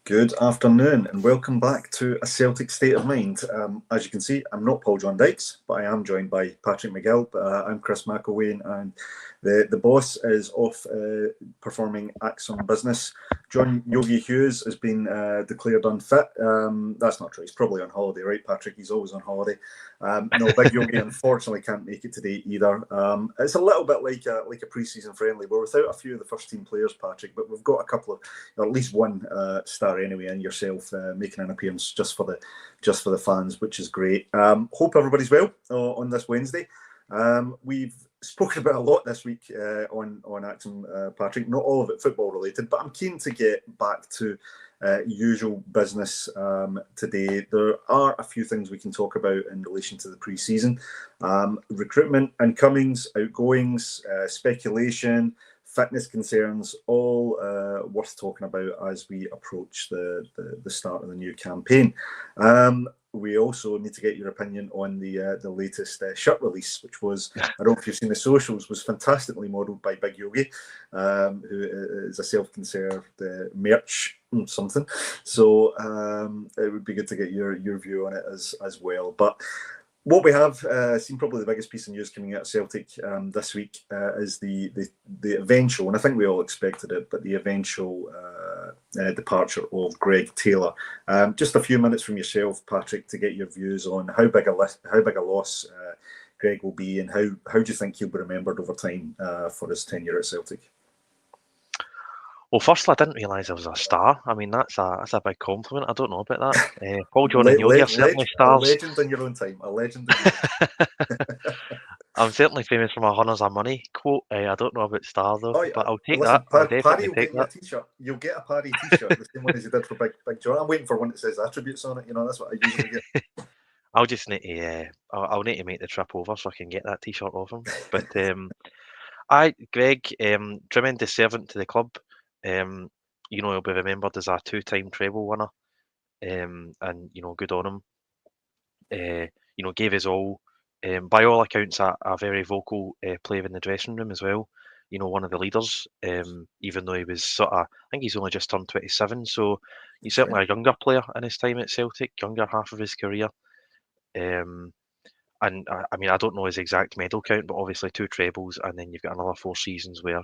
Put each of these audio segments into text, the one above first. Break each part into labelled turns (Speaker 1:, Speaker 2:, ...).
Speaker 1: Good afternoon and welcome back to A Celtic State of Mind. As you can see, I'm not Paul John Dykes, but I am joined by Patrick McGill. I'm Chris McElwain and the boss is off performing Acsom business. John Yogi Hughes has been declared unfit. That's not true. He's probably on holiday, right, Patrick? He's always on holiday. No, Big Yogi unfortunately can't make it today either. It's a little bit like a pre-season friendly. We're without a few of the first team players, Patrick, but we've got a couple of, or at least one star anyway, and yourself making an appearance just for the fans, which is great. Hope everybody's well on this Wednesday. We've spoken about a lot this week on Acsom, Patrick. Not all of it football related, but I'm keen to get back to usual business today. There are a few things we can talk about in relation to the pre-season. Recruitment, incomings, outgoings, speculation, fitness concerns, all worth talking about as we approach the start of the new campaign. We also need to get your opinion on the latest shirt release, which was, I don't know if you've seen the socials, was fantastically modelled by Big Yogi, who is a self-conserved merch something. So it would be good to get your view on it as well. But what we have seen, probably the biggest piece of news coming out of Celtic this week is the eventual, and I think we all expected it, but the eventual departure of Greg Taylor. Just a few minutes from yourself, Patrick, to get your views on how big a loss Greg will be, and how do you think he'll be remembered over time for his tenure at Celtic?
Speaker 2: Well, firstly, I didn't realise I was a star. I mean, that's a big compliment. I don't know about that. Paul, John and Yogi are certainly stars.
Speaker 1: A legend in your own time. A legend in your own time.
Speaker 2: I'm certainly famous for my "Hunters of Money" quote. I don't know about star though, but I'll take
Speaker 1: listen,
Speaker 2: that. I'll definitely
Speaker 1: Paddy will
Speaker 2: take
Speaker 1: get you a t-shirt. You'll get a Paddy t-shirt, the same one as you did for Big John. I'm waiting for one that says attributes on it. You know, that's what I usually get.
Speaker 2: I'll just need to. I'll need to make the trip over so I can get that t-shirt off him. But Greg, tremendous servant to the club. He'll be remembered as a two-time treble winner. And good on him. Gave his all. By all accounts, a very vocal player in the dressing room as well. One of the leaders. Even though he was I think he's only just turned 27, so he's certainly a younger player in his time at Celtic, younger half of his career. And I mean, I don't know his exact medal count, but obviously 2 trebles, and then you've got another 4 seasons where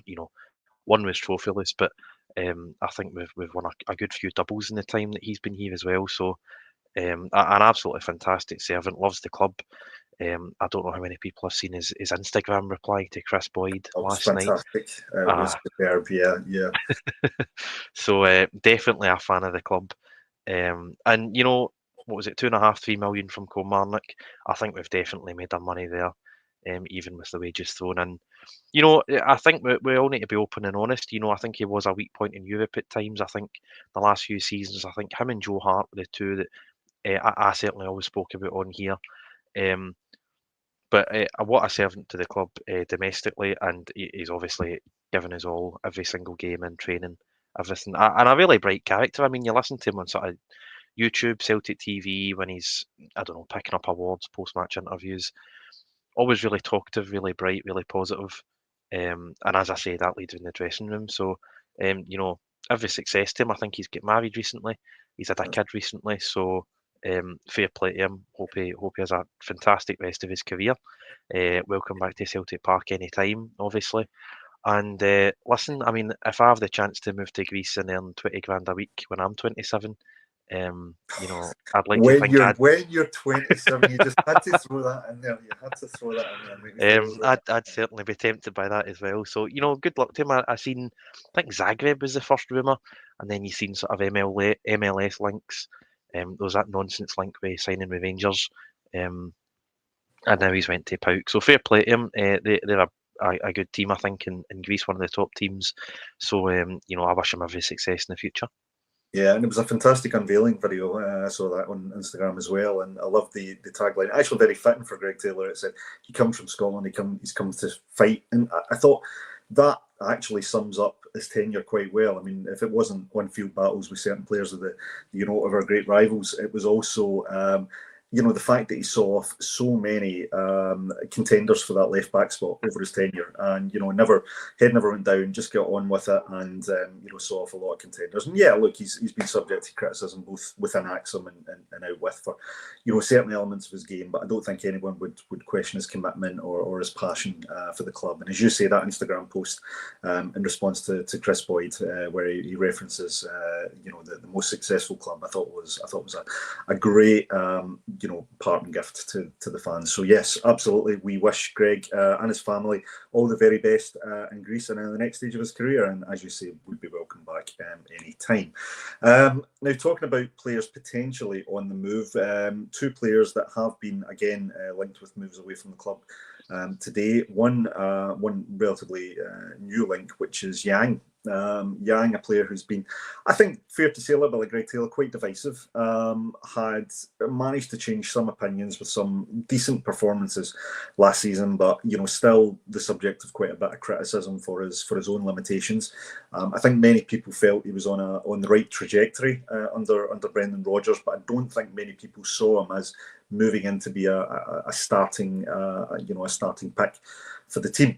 Speaker 2: one was trophyless, but I think we've won a good few doubles in the time that he's been here as well. So an absolutely fantastic servant, loves the club. I don't know how many people have seen his Instagram reply to Chris Boyd last night.
Speaker 1: Fantastic. It was superb, yeah.
Speaker 2: So definitely a fan of the club. And what was it, 2.5-3 million from Kilmarnock? I think we've definitely made our money there, even with the wages thrown in. I think we all need to be open and honest. I think he was a weak point in Europe at times. I think the last few seasons, I think him and Joe Hart were the two that I certainly always spoke about on here. But what a servant to the club domestically, and he's obviously given us all every single game in training, everything. And a really bright character. I mean, you listen to him on sort of YouTube, Celtic TV, when he's, I don't know, picking up awards, post-match interviews. Always really talkative, really bright, really positive. And as I say, that leads in the dressing room. So, every success to him. I think he's got married recently. He's had a kid recently. So, fair play to him. Hope he has a fantastic rest of his career. Welcome back to Celtic Park anytime, obviously. And listen, I mean, if I have the chance to move to Greece and earn 20 grand a week when I'm 27, I'd like to think
Speaker 1: when you're 27, you just had to throw that in there. You had to throw that in there.
Speaker 2: I'd certainly be tempted by that as well. So good luck to him. I think Zagreb was the first rumour, and then you seen sort of MLS links. There was that nonsense link with signing with Rangers, and now he's went to PAOK. So fair play to him. They're a good team, I think, in Greece, one of the top teams. So I wish him every success in the future.
Speaker 1: Yeah, and it was a fantastic unveiling video. I saw that on Instagram as well, and I love the tagline. Actually, very fitting for Greg Taylor. It said he comes from Scotland. He's come to fight, and I thought that actually sums up his tenure quite well. I mean, if it wasn't on-field battles with certain players of of our great rivals, it was also the fact that he saw off so many contenders for that left back spot over his tenure, and never went down, just got on with it, and saw off a lot of contenders. And yeah, look, he's been subject to criticism both within Acsom and out with for certain elements of his game, but I don't think anyone would question his commitment or his passion for the club. And as you say, that Instagram post in response to Chris Boyd, where he references the most successful club, I thought was a great parting gift to the fans. So yes, absolutely, we wish Greg and his family all the very best in Greece and in the next stage of his career, and as you say, would be welcome back any time. Now, talking about players potentially on the move, two players that have been again linked with moves away from the club today. One relatively new link, which is Yang. Yang, a player who's been, I think, fair to say, a little bit like Greg Taylor, quite divisive. Had managed to change some opinions with some decent performances last season, but still the subject of quite a bit of criticism for his own limitations. I think many people felt he was on the right trajectory under Brendan Rodgers, but I don't think many people saw him as moving in to be a starting pick for the team.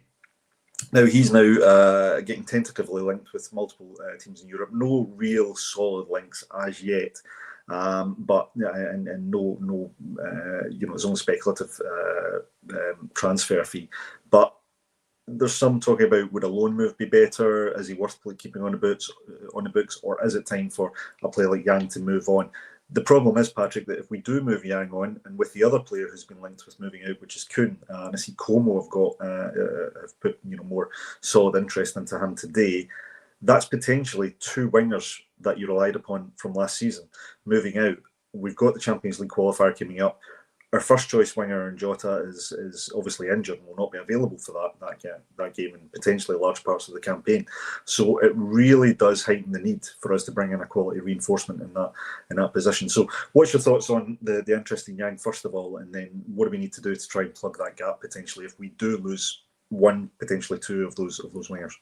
Speaker 1: Now he's getting tentatively linked with multiple teams in Europe. No real solid links as yet, but and no his own speculative transfer fee. But there's some talking about, would a loan move be better? Is he worth keeping on the books, or is it time for a player like Yang to move on? The problem is, Patrick, that if we do move Yang on, and with the other player who's been linked with moving out, which is Kuhn, and I see Como have put more solid interest into him today, that's potentially two wingers that you relied upon from last season moving out. We've got the Champions League qualifier coming up. Our first choice winger in Jota is obviously injured and will not be available for that game and potentially large parts of the campaign. So it really does heighten the need for us to bring in a quality reinforcement in that position. So what's your thoughts on the interest in Yang first of all, and then what do we need to do to try and plug that gap potentially if we do lose one, potentially two of those wingers?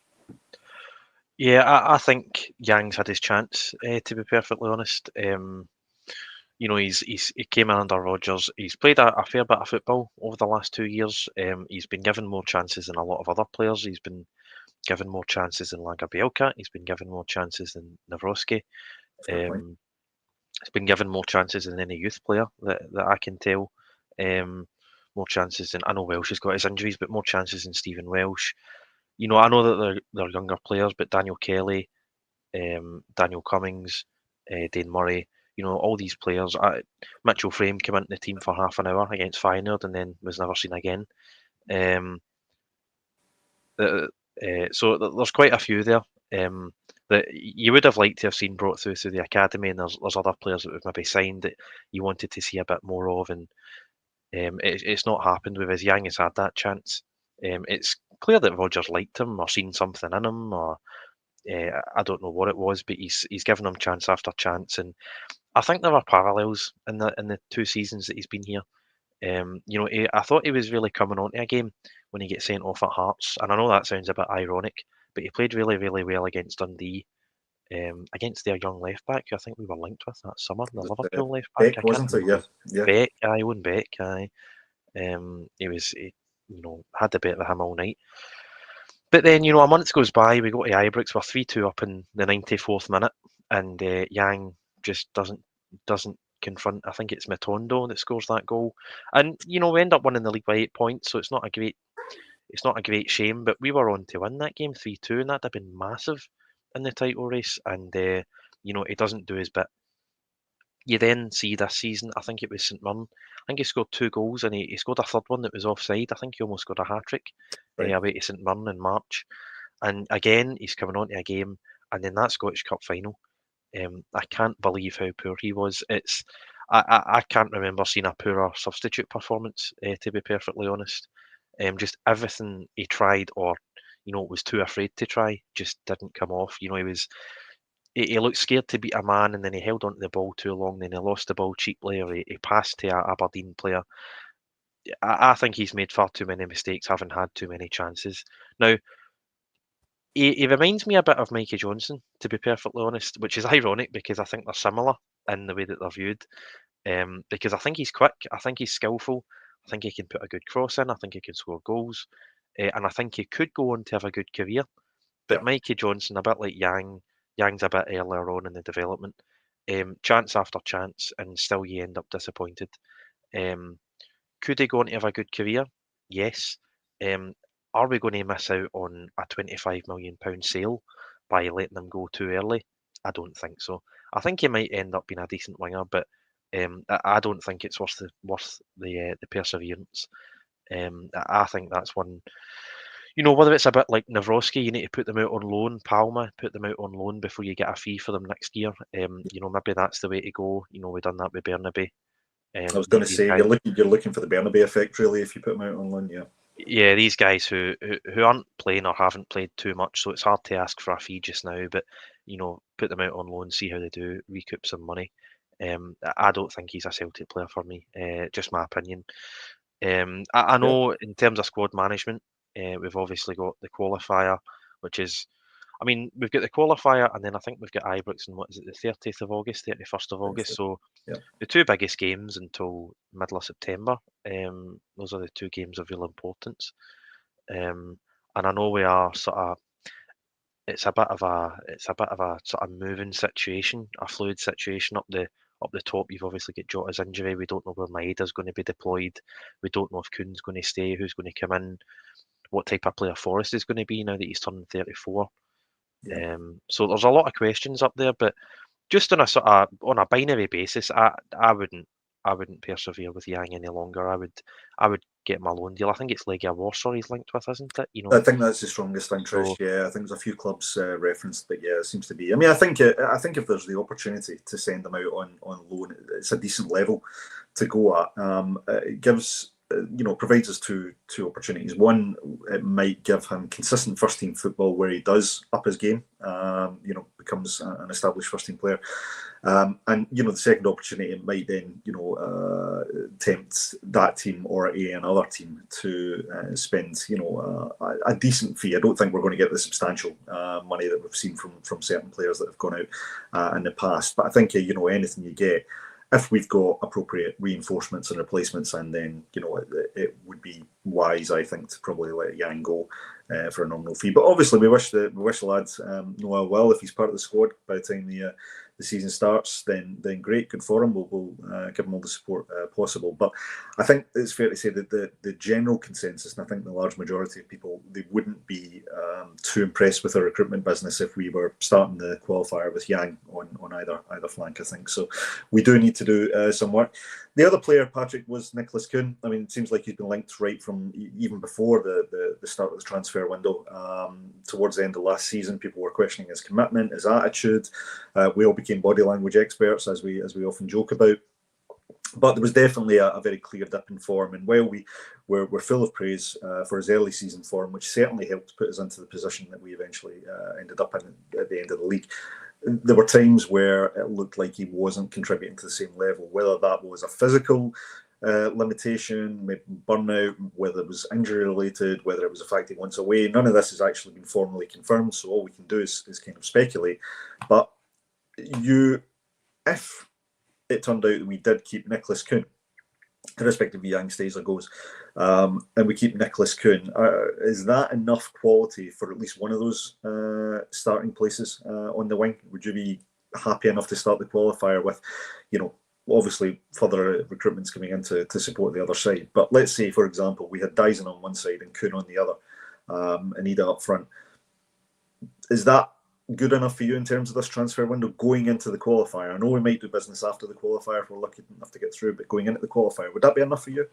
Speaker 2: Yeah, I think Yang's had his chance, to be perfectly honest. He came in under Rodgers. He's played a fair bit of football over the last 2 years. He's been given more chances than a lot of other players. He's been given more chances than Lagerbielke. He's been given more chances than Nawrocki. He's been given more chances than any youth player that I can tell. More chances than, I know Welsh has got his injuries, but more chances than Stephen Welsh. I know that they're younger players, but Daniel Kelly, Daniel Cummings, Dane Murray, all these players. Mitchell Frame came into the team for half an hour against Feyenoord and then was never seen again. So there's quite a few there that you would have liked to have seen brought through the academy, and there's other players that we've maybe signed that you wanted to see a bit more of, and it's not happened with us. Yang has had that chance. It's clear that Rodgers liked him or seen something in him, or I don't know what it was, but he's given him chance after chance, and I think there are parallels in the 2 seasons that he's been here. I thought he was really coming onto a game when he gets sent off at Hearts, and I know that sounds a bit ironic, but he played really, really well against Dundee, against their young left back, who I think we were linked with that summer, the Liverpool left back.
Speaker 1: Beck, wasn't it? Yeah.
Speaker 2: Beck, Owen Beck, aye. He had the better of him all night. But then, a month goes by, we go to Ibrox, we're 3-2 up in the 94th minute, and Yang just doesn't confront. I think it's Matondo that scores that goal, and we end up winning the league by 8 points, so it's not a great shame. But we were on to win that game 3-2, and that'd have been massive in the title race. And he doesn't do his bit. You then see this season, I think it was St Mirren. I think he scored 2 goals, and he scored a third one that was offside. I think he almost got a hat-trick away to St Mirren in March. And again, he's coming on to a game, and then that Scottish Cup final. I can't believe how poor he was. I can't remember seeing a poorer substitute performance, to be perfectly honest. Just everything he tried, or was too afraid to try, just didn't come off. He looked scared to beat a man, and then he held onto the ball too long, then he lost the ball cheaply, or he passed to a Aberdeen player. I think he's made far too many mistakes, having had too many chances. Now, he reminds me a bit of Mikey Johnson, to be perfectly honest, which is ironic because I think they're similar. in the way that they're viewed. Because I think he's quick, I think he's skillful, I think he can put a good cross in, I think he can score goals, and I think he could go on to have a good career. But
Speaker 1: Yeah.
Speaker 2: Mikey Johnson, a bit like Yang's a bit earlier on in the development, chance after chance, and still you end up disappointed. Um, could he go on to have a good career? Yes. Um, are we going to miss out on a £25 million sale by letting him go too early? I don't think so. I think he might end up being a decent winger, but I don't think it's worth the perseverance. I think that's one. Whether it's a bit like Navrosky, you need to put them out on loan. Palma, put them out on loan before you get a fee for them next year. Maybe that's the way to go. We've done that with Bernabe.
Speaker 1: I was going to
Speaker 2: These
Speaker 1: say
Speaker 2: guys,
Speaker 1: you're looking for the Bernabe effect really if you put them out on loan. Yeah.
Speaker 2: yeah, these guys who aren't playing or haven't played too much, so it's hard to ask for a fee just now. But put them out on loan, see how they do, recoup some money. I don't think he's a Celtic player for me. Just my opinion. I
Speaker 1: Yeah.
Speaker 2: know in terms of squad management, we've obviously got the qualifier, which is, I mean, we've got the qualifier, and then I think we've got Ibrox, and what is it, the 30th of August, 31st of
Speaker 1: That's
Speaker 2: August.
Speaker 1: it.
Speaker 2: So
Speaker 1: Yeah.
Speaker 2: the two biggest games until middle of September. Those are the two games of real importance. And I know we are sort of, it's a bit of a sort of moving situation, a fluid situation up the top. You've obviously got Jota's injury. We don't know where Maeda's going to be deployed. We don't know if Kuhn's going to stay, who's going to come in, what type of player Forrest is going to be now that he's turned 34.
Speaker 1: Yeah.
Speaker 2: So there's a lot of questions up there, but just on a sort of on a binary basis, I wouldn't persevere with Yang any longer. I would get my loan deal. I think it's Legia Warsaw he's linked with, isn't it?
Speaker 1: I think that's the strongest interest.
Speaker 2: So
Speaker 1: Yeah, I think there's a few clubs referenced, but yeah, it seems to be. I mean, I think if there's the opportunity to send them out on loan, it's a decent level to go at. It gives provides us two opportunities. One, it might give him consistent first team football where he does up his game. Becomes an established first team player. And the second opportunity it might then tempt that team or another team to spend a decent fee. I don't think we're going to get the substantial money that we've seen from certain players that have gone out in the past. But I think anything you get, if we've got appropriate reinforcements and replacements, and then it would be wise, I think, to probably let Yang go for a nominal fee. But obviously, we wish the lads Noel well. If he's part of the squad by the time the season starts, then great, good for him. We'll give him all the support possible. But I think it's fair to say that the general consensus, and I think the large majority of people, they wouldn't be too impressed with our recruitment business if we were starting the qualifier with Yang on either flank. I think so. We do need to do some work. The other player, Patrick, was Nicholas Kuhn. I mean, it seems like he's been linked right from even before the start of the transfer window. Towards the end of last season, people were questioning his commitment, his attitude. We all became body language experts, as we often joke about. But there was definitely a very clear dip in form. And while we're full of praise for his early season form, which certainly helped put us into the position that we eventually ended up in at the end of the league, there were times where it looked like he wasn't contributing to the same level, whether that was a physical limitation, maybe burnout, whether it was injury related, whether it was the fact he wants away. None of this has actually been formally confirmed, so all we can do is kind of speculate. But if it turned out that we did keep Nicholas Kuhn, irrespective of Yang stays or goes, and we keep Nicholas Kuhn, is that enough quality for at least one of those starting places on the wing? Would you be happy enough to start the qualifier with, obviously further recruitments coming in to support the other side? But let's say, for example, we had Dyson on one side and Kuhn on the other, and Ida up front. Is that good enough for you in terms of this transfer window going into the qualifier? I know we might do business after the qualifier if we're lucky enough to get through, but going into the qualifier, would that be enough for you?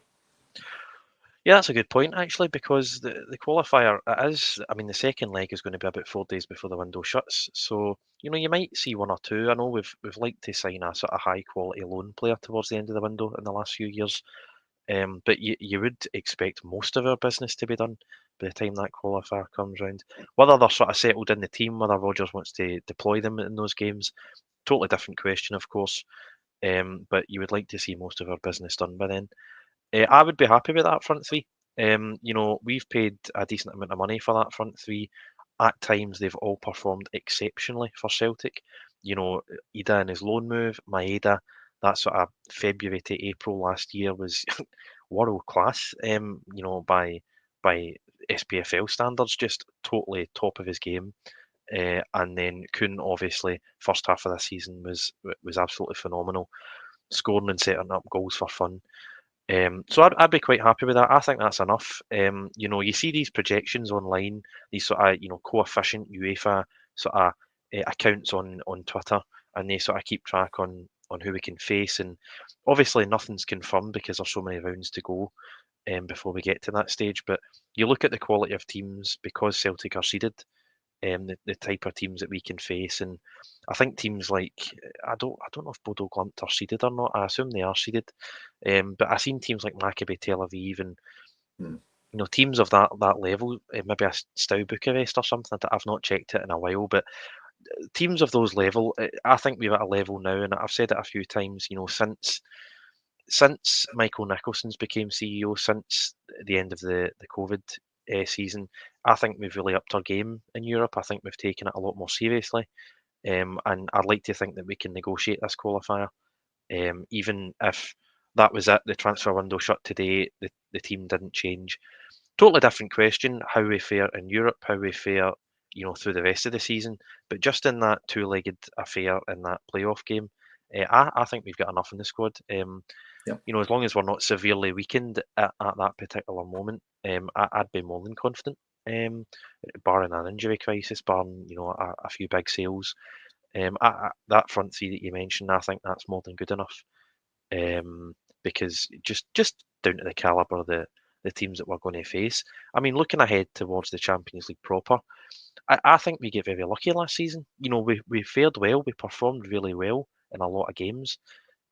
Speaker 2: yeah, that's a good point actually, because the qualifier I mean, the second leg is going to be about 4 days before the window shuts. So you might see one or two. I know we've liked to sign a sort of high quality loan player towards the end of the window in the last few years. But you would expect most of our business to be done by the time that qualifier comes round. Whether they're sort of settled in the team, whether Rodgers wants to deploy them in those games, totally different question, of course. But you would like to see most of our business done by then. I would be happy with that front three. We've paid a decent amount of money for that front three. At times, they've all performed exceptionally for Celtic. Ida and his loan move, Maeda, that sort of February to April last year was world class. By SPFL standards, just totally top of his game. And then Kuhn, obviously, first half of the season was absolutely phenomenal, scoring and setting up goals for fun. So I'd be quite happy with that. I think that's enough. You see these projections online, these sort of coefficient UEFA sort of accounts on Twitter, and they sort of keep track on who we can face. And obviously nothing's confirmed because there's so many rounds to go before we get to that stage. But you look at the quality of teams because Celtic are seeded, the type of teams that we can face, and I think teams like I don't know if Bodo Glimt are seeded or not. I assume they are seeded, but I've seen teams like Maccabi Tel Aviv and teams of that level, maybe a Steaua Bucharest or something. I've not checked it in a while, but teams of those level, I think we're at a level now, and I've said it a few times. Since Michael Nicholson's became CEO, since the end of the COVID season, I think we've really upped our game in Europe. I think we've taken it a lot more seriously, and I'd like to think that we can negotiate this qualifier. Even if that was it, the transfer window shut today, the team didn't change. Totally different question how we fare in Europe, how we fare, through the rest of the season. But just in that two-legged affair in that playoff game, I think we've got enough in the squad. As long as we're not severely weakened at that particular moment, I'd be more than confident. Barring an injury crisis, barring a few big sales, that front three that you mentioned, I think that's more than good enough. Because just down to the calibre of the teams that we're going to face. I mean, looking ahead towards the Champions League proper, I think we get very lucky last season. We fared well, we performed really well in a lot of games.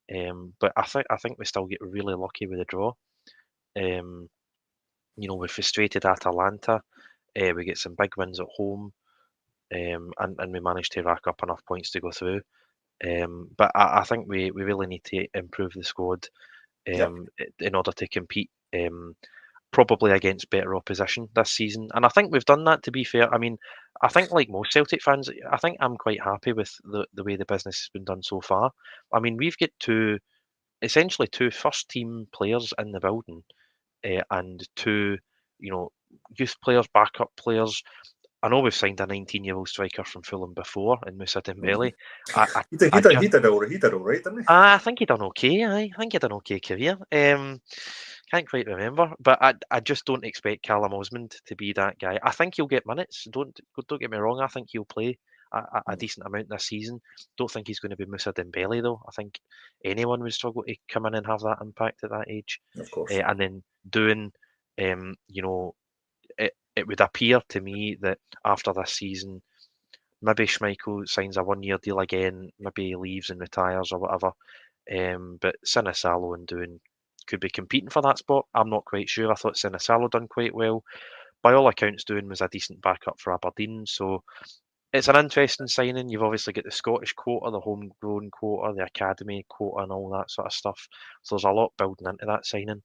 Speaker 2: But I think we still get really lucky with the draw. We're frustrated at Atalanta. We get some big wins at home, and we managed to rack up enough points to go through. But I think we really need to improve the squad in order to compete, probably against better opposition this season. And I think we've done that, to be fair. I mean, I think like most Celtic fans, I think I'm quite happy with the way the business has been done so far. I mean, we've got essentially two first team players in the building, and two, youth players, backup players. I know we've signed a 19-year-old striker from Fulham before in Moussa Dembele.
Speaker 1: He did all right, didn't he?
Speaker 2: I think he done okay. I think he done okay career. Can't quite remember, but I just don't expect Callum Osmond to be that guy. I think he'll get minutes. Don't get me wrong. I think he'll play a decent amount this season. Don't think he's going to be Moussa Dembele though. I think anyone would struggle to come in and have that impact at that age.
Speaker 1: Of course.
Speaker 2: And then doing, it would appear to me that after this season, maybe Schmeichel signs a 1-year deal again, maybe he leaves and retires or whatever. But Sinisalo and Doon could be competing for that spot. I'm not quite sure. I thought Sinisalo done quite well. By all accounts, Doon was a decent backup for Aberdeen. So it's an interesting signing. You've obviously got the Scottish quota, the homegrown quota, the academy quota, and all that sort of stuff. So there's a lot building into that signing.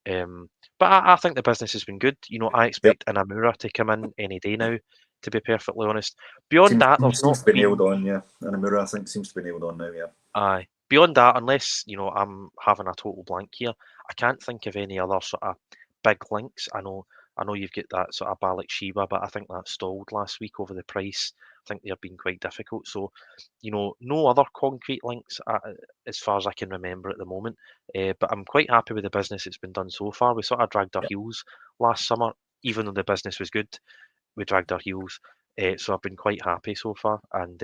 Speaker 2: But I think the business has been good. I expect Inamura to come in any day now, to be perfectly honest. Beyond that, there's
Speaker 1: seems to be nailed on, yeah. Inamura, I think, seems to be nailed on now, yeah.
Speaker 2: Aye. Beyond that, unless, I'm having a total blank here, I can't think of any other sort of big links. I know you've got that sort of Balak Shiba, but I think that stalled last week over the price. I think they've been quite difficult. So, no other concrete links as far as I can remember at the moment. But I'm quite happy with the business that's been done so far. We sort of dragged our heels last summer, even though the business was good. We dragged our heels. So I've been quite happy so far. And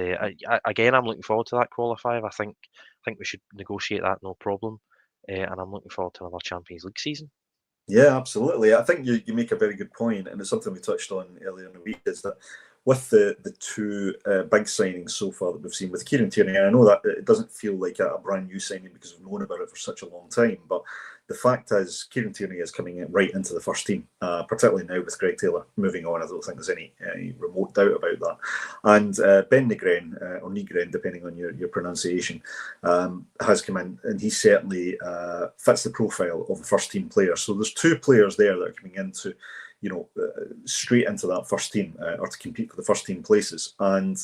Speaker 2: again, I'm looking forward to that qualifier. I think we should negotiate that, no problem. And I'm looking forward to another Champions League season.
Speaker 1: Yeah, absolutely. I think you make a very good point, and it's something we touched on earlier in the week, is that with the two big signings so far that we've seen with Kieran Tierney, and I know that it doesn't feel like a brand new signing because we've known about it for such a long time, but the fact is Kieran Tierney is coming right into the first team, particularly now with Greg Taylor moving on. I don't think there's any remote doubt about that. And Ben Nygren, or Nygren, depending on your pronunciation, has come in, and he certainly fits the profile of a first team player. So there's two players there that are coming into, straight into that first team or to compete for the first team places. And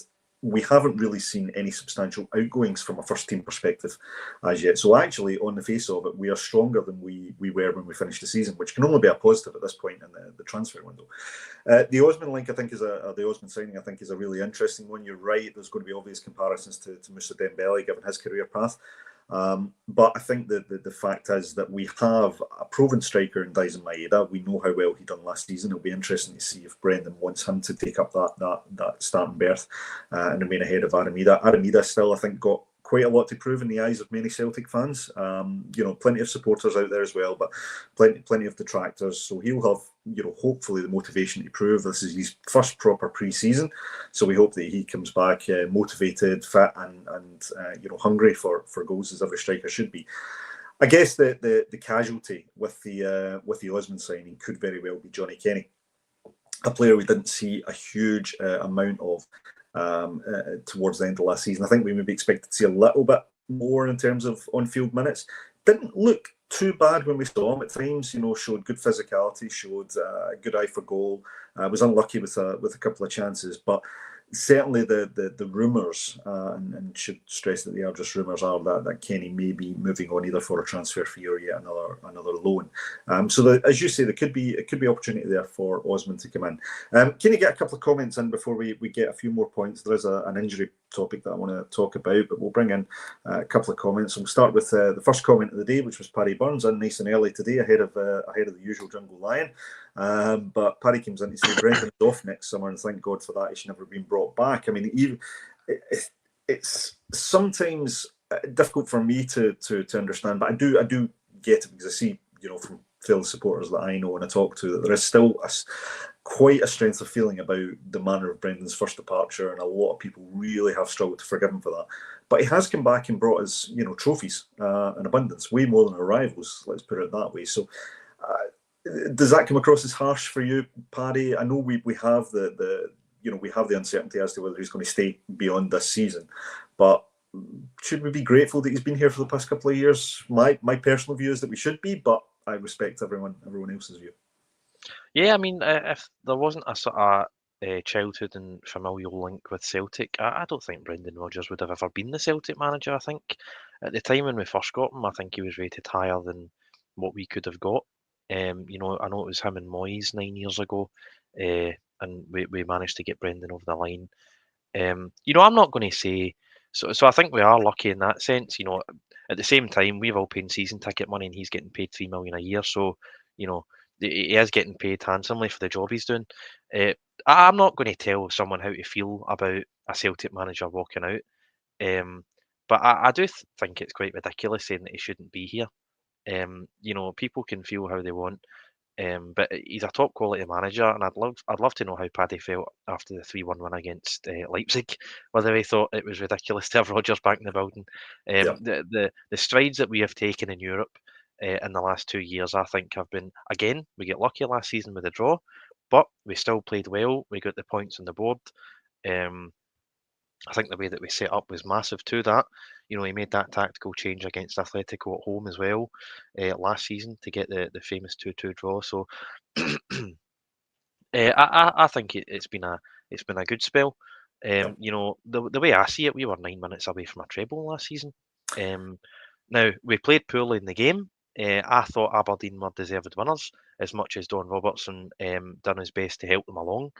Speaker 1: we haven't really seen any substantial outgoings from a first team perspective as yet. So actually, on the face of it, we are stronger than we were when we finished the season, which can only be a positive at this point in the transfer window. The Osman link, I think, the Osman signing, I think, is a really interesting one. You're right. There's going to be obvious comparisons to Moussa Dembele, given his career path. But I think that the fact is that we have a proven striker in Dyson Maeda. We know how well he done last season. It'll be interesting to see if Brendan wants him to take up that starting berth and remain ahead of Aramida. Aramida still, I think, got quite a lot to prove in the eyes of many Celtic fans. Plenty of supporters out there as well, but plenty of detractors. So he'll have, hopefully the motivation to prove. This is his first proper pre-season, so we hope that he comes back motivated, fit, and hungry for goals, as every striker should be. I guess the casualty with the Osman signing could very well be Johnny Kenny, a player we didn't see a huge amount of towards the end of last season. I think we maybe expected to see a little bit more in terms of on-field minutes. Didn't look too bad when we saw him at times. Showed good physicality, showed a good eye for goal. Was unlucky with a couple of chances, but certainly the rumours, and should stress that they are just rumours, are that Kenny may be moving on either for a transfer fee or yet another loan. So as you say, there could be opportunity there for Osman to come in. Can you get a couple of comments in before we get a few more points? There is an injury topic that I want to talk about, but we'll bring in a couple of comments. We'll start with the first comment of the day, which was Paddy Burns, in nice and early today, ahead of the usual Jungle Lion. But Paddy comes in to say Brendan's off next summer, and thank God for that. He should never been brought back. I mean, it's sometimes difficult for me to understand, but I do get it, because I see, from fellow supporters that I know and I talk to, that there is still quite a strength of feeling about the manner of Brendan's first departure, and a lot of people really have struggled to forgive him for that. But he has come back and brought us, trophies in abundance, way more than our rivals. Let's put it that way. So. Does that come across as harsh for you, Paddy? I know we have we have the uncertainty as to whether he's going to stay beyond this season, but should we be grateful that he's been here for the past couple of years? My personal view is that we should be, but I respect everyone else's view.
Speaker 2: Yeah, I mean, if there wasn't a sort of childhood and familial link with Celtic, I don't think Brendan Rodgers would have ever been the Celtic manager. I think at the time when we first got him, I think he was rated higher than what we could have got. I know it was him and Moyes 9 years ago, and we managed to get Brendan over the line. I'm not going to say so. I think we are lucky in that sense. At the same time, we've all paying season ticket money, and he's getting paid £3 million a year. So, he is getting paid handsomely for the job he's doing. I'm not going to tell someone how to feel about a Celtic manager walking out. But I do think it's quite ridiculous saying that he shouldn't be here. People can feel how they want. But he's a top quality manager, and I'd love to know how Paddy felt after the 3-1 win against Leipzig. Whether he thought it was ridiculous to have Rodgers back in the building. The strides that we have taken in Europe in the last 2 years, I think, have been, again, we get lucky last season with a draw, but we still played well. We got the points on the board. I think the way that we set up was massive to that. He made that tactical change against Atletico at home as well last season to get the famous 2-2 draw. So I think it's been a good spell. The way I see it, we were 9 minutes away from a treble last season. Now we played poorly in the game. I thought Aberdeen were deserved winners, as much as Don Robertson done his best to help them along.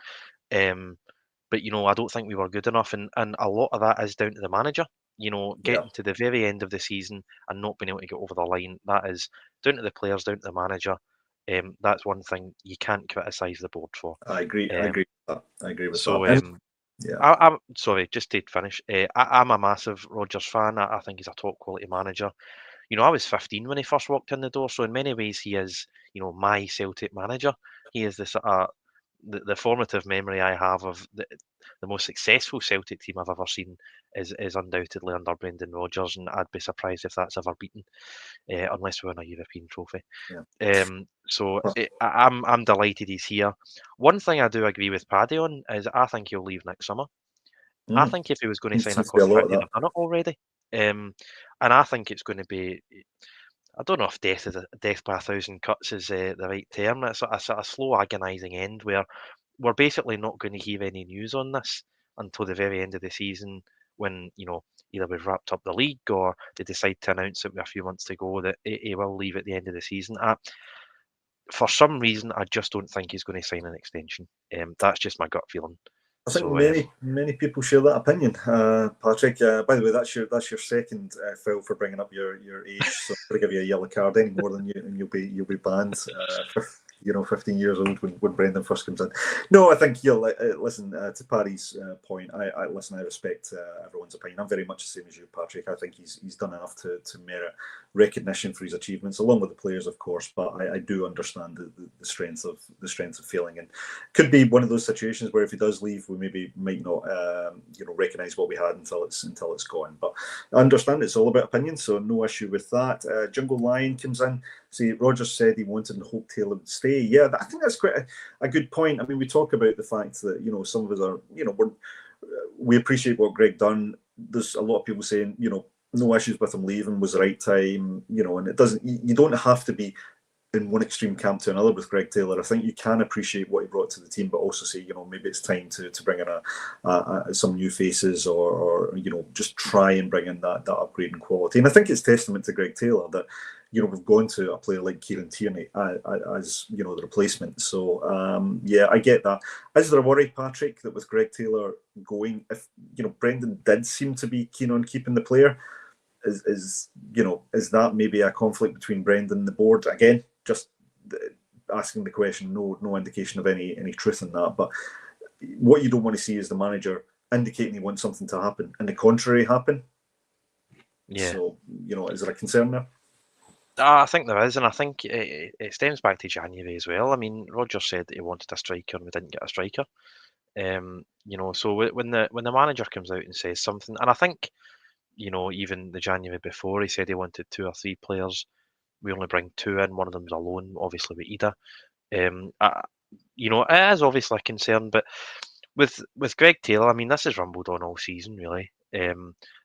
Speaker 2: But I don't think we were good enough, and a lot of that is down to the manager. Getting to the very end of the season and not being able to get over the line, that is down to the players, down to the manager. That's one thing you can't criticise the board for.
Speaker 1: I agree. I agree with that. I agree with
Speaker 2: So,
Speaker 1: that. Yeah.
Speaker 2: I'm sorry, just to finish. I'm a massive Rodgers fan. I think he's a top quality manager. I was 15 when he first walked in the door, so in many ways he is, my Celtic manager. He is the sort of the formative memory I have of the most successful Celtic team I've ever seen is undoubtedly under Brendan Rodgers, and I'd be surprised if that's ever beaten, unless we win a European trophy.
Speaker 1: Yeah.
Speaker 2: I'm delighted he's here. One thing I do agree with Paddy on is I think he'll leave next summer. I think if he was going to sign a contract, he'd have done it already. And I think it's going to be, I don't know if death by a thousand cuts is the right term. It's a sort of slow, agonising end where we're basically not going to hear any news on this until the very end of the season when, either we've wrapped up the league or they decide to announce it a few months to go that he will leave at the end of the season. For some reason, I just don't think he's going to sign an extension. That's just my gut feeling.
Speaker 1: I think
Speaker 2: So
Speaker 1: many people share that opinion, Patrick. By the way, that's your second foul for bringing up your age. So I'm going to give you a yellow card any more than you, and you'll be banned. For, 15 years old when Brendan first comes in. No, I think you'll listen to Paddy's point. I listen. I respect everyone's opinion. I'm very much the same as you, Patrick. I think he's done enough to merit recognition for his achievements, along with the players, of course. But I do understand the strength of feeling, and could be one of those situations where if he does leave, we maybe might not recognise what we had until it's gone. But I understand it's all about opinion, so no issue with that. Jungle Lion comes in. See, Rodgers said he wanted and hoped Taylor would stay. Yeah, I think that's quite a good point. I mean, we talk about the fact that some of us are we appreciate what Greg done. There's a lot of people saying no issues with him leaving, was the right time. And it doesn't. You don't have to be in one extreme camp to another with Greg Taylor. I think you can appreciate what he brought to the team, but also say, maybe it's time to bring in some new faces or just try and bring in that upgrade in quality. And I think it's testament to Greg Taylor that, we've gone to a player like Kieran Tierney as the replacement. So, I get that. Is there a worry, Patrick, that with Greg Taylor going, if, Brendan did seem to be keen on keeping the player, is that maybe a conflict between Brendan and the board? Again, just asking the question, no indication of any truth in that. But what you don't want to see is the manager indicating he wants something to happen and the contrary happen.
Speaker 2: Yeah.
Speaker 1: So, is there a concern there?
Speaker 2: I think there is, and I think it stems back to January as well. I mean, Rodgers said that he wanted a striker, and we didn't get a striker. So when the manager comes out and says something, and I think, even the January before, he said he wanted 2 or 3 players. We only bring 2 in. One of them's a loan, obviously with Ida. It is obviously a concern, but with Greg Taylor, I mean, this has rumbled on all season, really.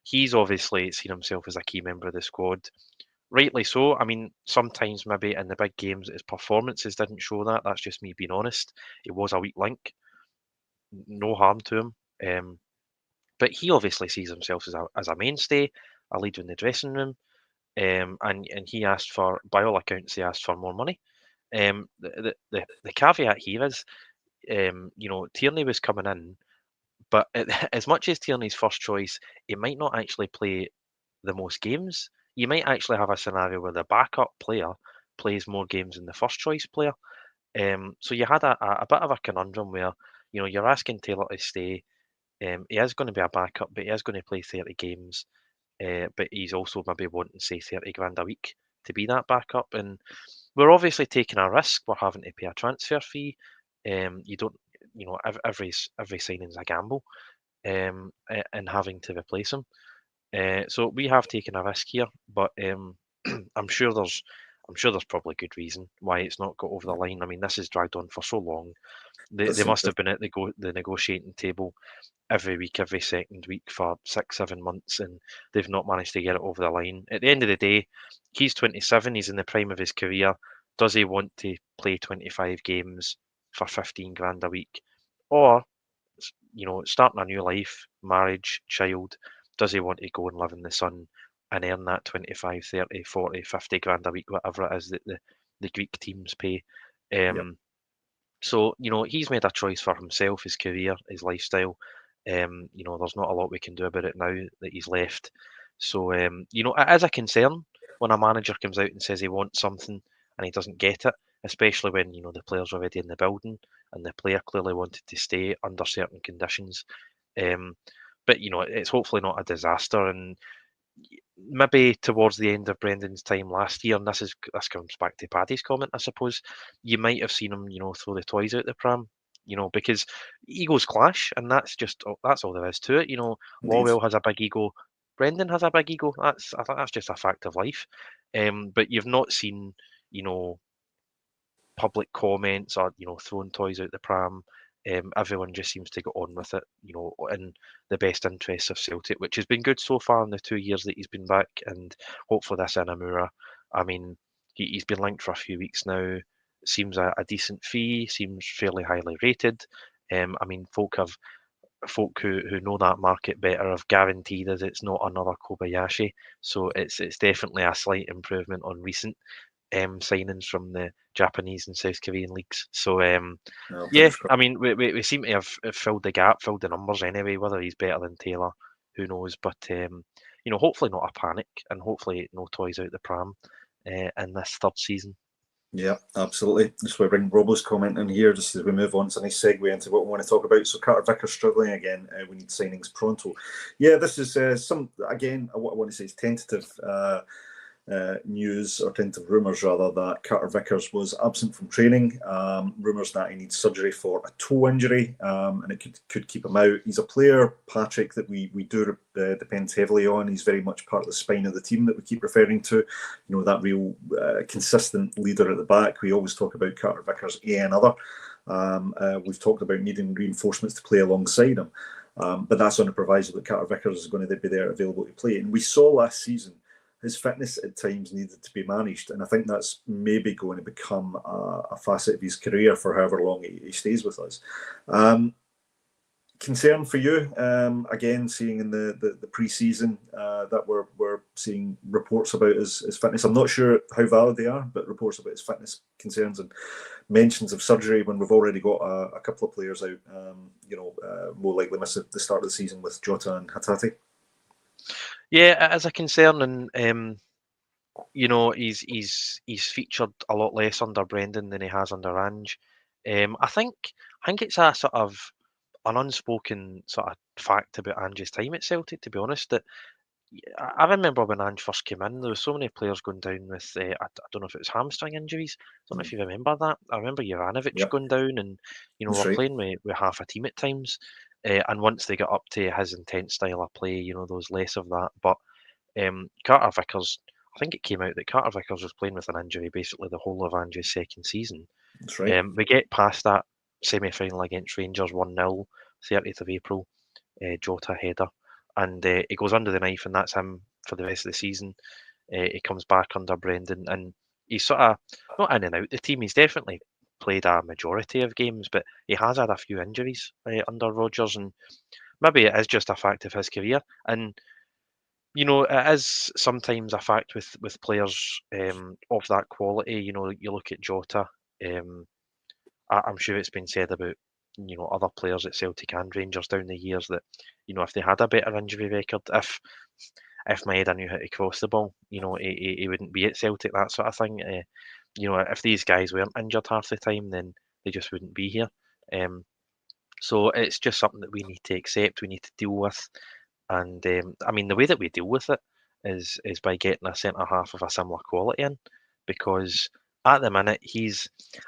Speaker 2: He's obviously seen himself as a key member of the squad. Rightly so. I mean, sometimes maybe in the big games his performances didn't show that. That's just me being honest. He was a weak link. No harm to him. But he obviously sees himself as a mainstay, a leader in the dressing room. And he asked for, by all accounts, he asked for more money. The caveat here is, Tierney was coming in, but as much as Tierney's first choice, he might not actually play the most games. You might actually have a scenario where the backup player plays more games than the first choice player. So you had a bit of a conundrum where, you're asking Taylor to stay. He is going to be a backup, but he is going to play 30 games. But he's also maybe wanting, say, 30 grand a week to be that backup. And we're obviously taking a risk. We're having to pay a transfer fee. You don't, every signing's a gamble, and having to replace him. So we have taken a risk here, but I'm sure there's probably good reason why it's not got over the line. I mean, this has dragged on for so long. They must have been at the negotiating table every week, every second week for 6-7 months, and they've not managed to get it over the line. At the end of the day, he's 27. He's in the prime of his career. Does he want to play 25 games for 15 grand a week, or starting a new life, marriage, child? Does he want to go and live in the sun and earn that 25, 30, 40, 50 grand a week, whatever it is that the Greek teams pay?
Speaker 1: Yep.
Speaker 2: So, he's made a choice for himself, his career, his lifestyle. There's not a lot we can do about it now that he's left. So, it is a concern when a manager comes out and says he wants something and he doesn't get it, especially when, the player's already in the building and the player clearly wanted to stay under certain conditions. But, it's hopefully not a disaster. And maybe towards the end of Brendan's time last year, and this comes back to Paddy's comment, I suppose, you might have seen him, throw the toys out the pram, because egos clash, and that's all there is to it.
Speaker 1: Indeed.
Speaker 2: Lawwell has a big ego, Brendan has a big ego. I think that's just a fact of life. But you've not seen, public comments or throwing toys out the pram. Everyone just seems to get on with it, in the best interests of Celtic, which has been good so far in the 2 years that he's been back, and hopefully this Inamura. I mean, he's been linked for a few weeks now. Seems a decent fee. Seems fairly highly rated. I mean, folk have folk who know that market better have guaranteed us it's not another Kobayashi. So it's definitely a slight improvement on recent signings from the Japanese and South Korean leagues. So yeah,
Speaker 1: fingers crossed.
Speaker 2: I mean we seem to have filled the gap, filled the numbers anyway. Whether he's better than Taylor, who knows? But hopefully not a panic, and hopefully no toys out the pram in this third season.
Speaker 1: Yeah, absolutely. Just want to bring Robo's comment in here just as we move on. It's a nice segue into what we want to talk about. So Carter Vickers struggling again. We need signings pronto. Yeah, this is what I want to say is tentative news, or tentative rumours rather, that Carter Vickers was absent from training. Rumours that he needs surgery for a toe injury, and it could keep him out. He's a player, Patrick, that we do depend heavily on. He's very much part of the spine of the team that we keep referring to. That real consistent leader at the back. We always talk about Carter Vickers, another. We've talked about needing reinforcements to play alongside him. But that's on the proviso that Carter Vickers is going to be there available to play. And we saw last season his fitness at times needed to be managed, and I think that's maybe going to become a facet of his career for however long he stays with us. Concern for you, again, seeing in the pre-season that we're seeing reports about his fitness. I'm not sure how valid they are, but reports about his fitness concerns and mentions of surgery when we've already got a couple of players out, more likely miss the start of the season with Jota and Hatate.
Speaker 2: Yeah, it is a concern, and he's featured a lot less under Brendan than he has under Ange. I think it's a sort of an unspoken sort of fact about Ange's time at Celtic. To be honest, that I remember when Ange first came in, there were so many players going down with I don't know if it was hamstring injuries. I don't know if you remember that. I remember Juranovic going down, and
Speaker 1: That's
Speaker 2: we're
Speaker 1: right.
Speaker 2: playing with half a team at times. And once they got up to his intense style of play, there was less of that. But Carter Vickers, I think it came out that Carter Vickers was playing with an injury basically the whole of Ange's second season.
Speaker 1: That's right.
Speaker 2: We get past that semi-final against Rangers 1-0, 30th of April, Jota header, and he goes under the knife, and that's him for the rest of the season. He comes back under Brendan, and he's sort of not in and out the team. He's definitely played a majority of games, but he has had a few injuries under Rodgers, and maybe it is just a fact of his career. And it is sometimes a fact with players of that quality. You look at Jota. I'm sure it's been said about other players at Celtic and Rangers down the years that if they had a better injury record, if Maeda knew how to cross the ball, he wouldn't be at Celtic, that sort of thing. If these guys weren't injured half the time, then they just wouldn't be here. So it's just something that we need to accept, we need to deal with. And I mean, the way that we deal with it is by getting a centre half of a similar quality in, because at the minute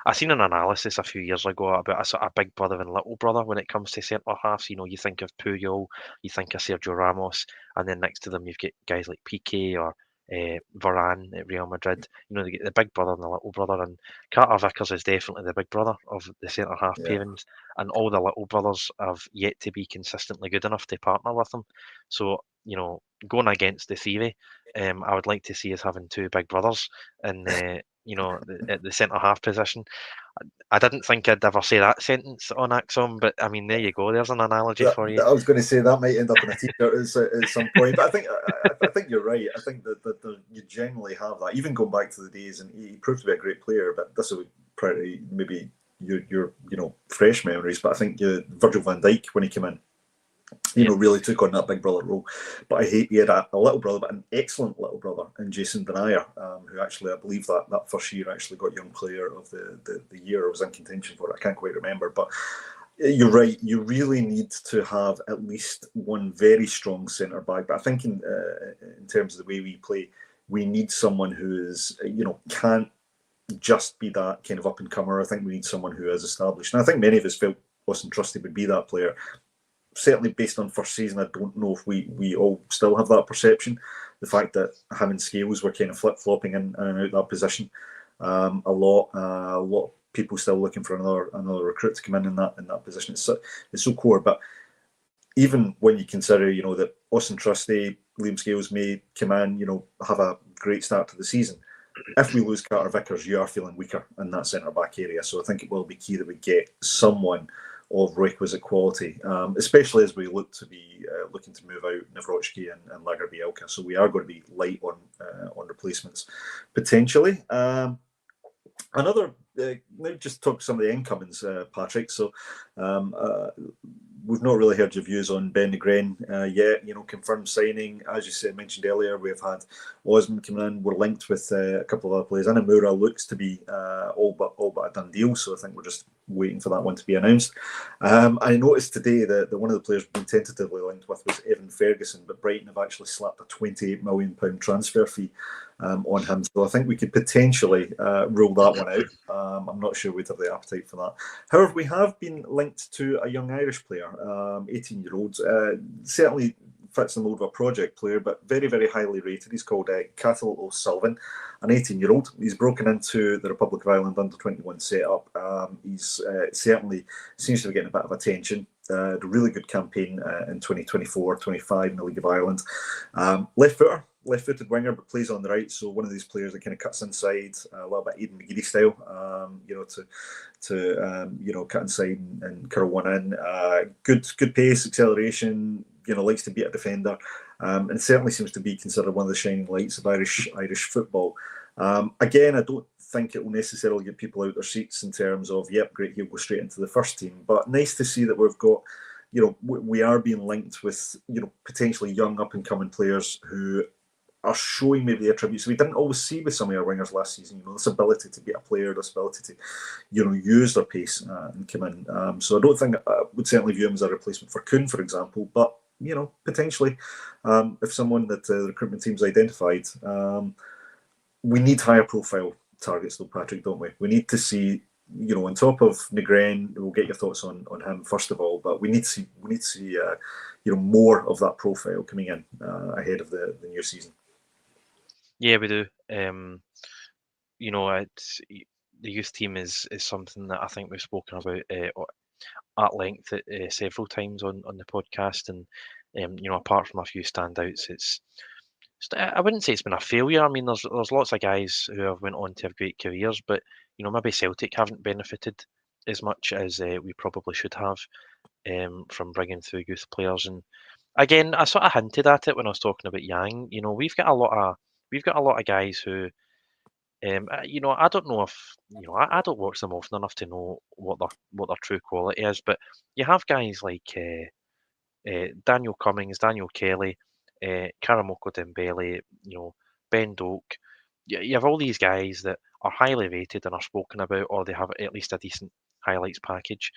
Speaker 2: I seen an analysis a few years ago about a sort of big brother and little brother when it comes to centre halves. You think of Puyol, you think of Sergio Ramos, and then next to them you've got guys like Piqué or Varane at Real Madrid. They get the big brother and the little brother, and Carter Vickers is definitely the big brother of the centre half pairings, and all the little brothers have yet to be consistently good enough to partner with him. So going against the theory, I would like to see us having two big brothers in at the centre half position. I didn't think I'd ever say that sentence on Acsom, but I mean, there you go. There's an analogy for you.
Speaker 1: I was going to say that might end up in a t-shirt at some point, but I think you're right. I think that you generally have that. Even going back to the days, and he proved to be a great player, but this would probably maybe your fresh memories. But I think Virgil van Dijk, when he came in, really took on that big brother role. But he had a little brother, but an excellent little brother in Jason Denayer, who actually, I believe that first year actually got Young Player of the year, or was in contention for it. I can't quite remember. But you're right, you really need to have at least one very strong centre back. But I think in terms of the way we play, we need someone who is, can't just be that kind of up and comer. I think we need someone who is established. And I think many of us felt Austin Trusty would be that player. Certainly based on first season, I don't know if we all still have that perception. The fact that him and Scales were kind of flip-flopping in and out that position a lot of people still looking for another recruit to come in that position. It's so core. But even when you consider, that Austin Trusty, Liam Scales may come in, have a great start to the season. If we lose Carter Vickers, you are feeling weaker in that centre back area. So I think it will be key that we get someone of requisite quality, especially as we look to be looking to move out Nawrocki and Lagerbielka. So we are going to be light on replacements potentially. Another, let me just talk some of the incomings, Patrick. So we've not really heard your views on Ben Negren yet. Confirmed signing, as you said, mentioned earlier. We've had Osman coming in. We're linked with a couple of other players. Inamura looks to be all but a done deal. So I think we're just waiting for that one to be announced. I noticed today that one of the players we've been tentatively linked with was Evan Ferguson, but Brighton have actually slapped a £28 million transfer fee on him. So I think we could potentially rule that one out. I'm not sure we'd have the appetite for that. However, we have been linked to a young Irish player, 18-year-old. Certainly fits the mold of a project player, but very, very highly rated. He's called Cathal O'Sullivan, an 18-year-old. He's broken into the Republic of Ireland under-21 setup. He's certainly seems to be getting a bit of attention. A really good campaign in 2024-25 in the League of Ireland. Left-footed winger, but plays on the right. So one of these players that kind of cuts inside, a little bit Aidan McGeady style, to cut inside and curl one in. Good pace, acceleration. Likes to beat a defender, and certainly seems to be considered one of the shining lights of Irish football. Again, I don't think it will necessarily get people out their seats in terms of, yep, great, he'll go straight into the first team. But nice to see that we've got, we are being linked with, potentially young up and coming players who are showing maybe the attributes we didn't always see with some of our wingers last season. This ability to beat a player, this ability to, use their pace and come in. So I don't think I would certainly view him as a replacement for Kuhn, for example. But potentially, if someone that the recruitment team's identified, we need higher profile targets, though, Patrick, don't we? We need to see, on top of Negren, we'll get your thoughts on him first of all, but we need to see, more of that profile coming in ahead of the new season.
Speaker 2: Yeah, we do. It's the youth team is something that I think we've spoken about at length several times on the podcast, and apart from a few standouts, I wouldn't say it's been a failure. I mean, there's lots of guys who have went on to have great careers, but maybe Celtic haven't benefited as much as we probably should have from bringing through youth players. And again, I sort of hinted at it when I was talking about Yang. We've got a lot of guys who, I don't know if I don't watch them often enough to know what their true quality is, but you have guys like Daniel Cummings, Daniel Kelly, Karamoko Dembele, Ben Doak. You have all these guys that are highly rated and are spoken about, or they have at least a decent highlights package,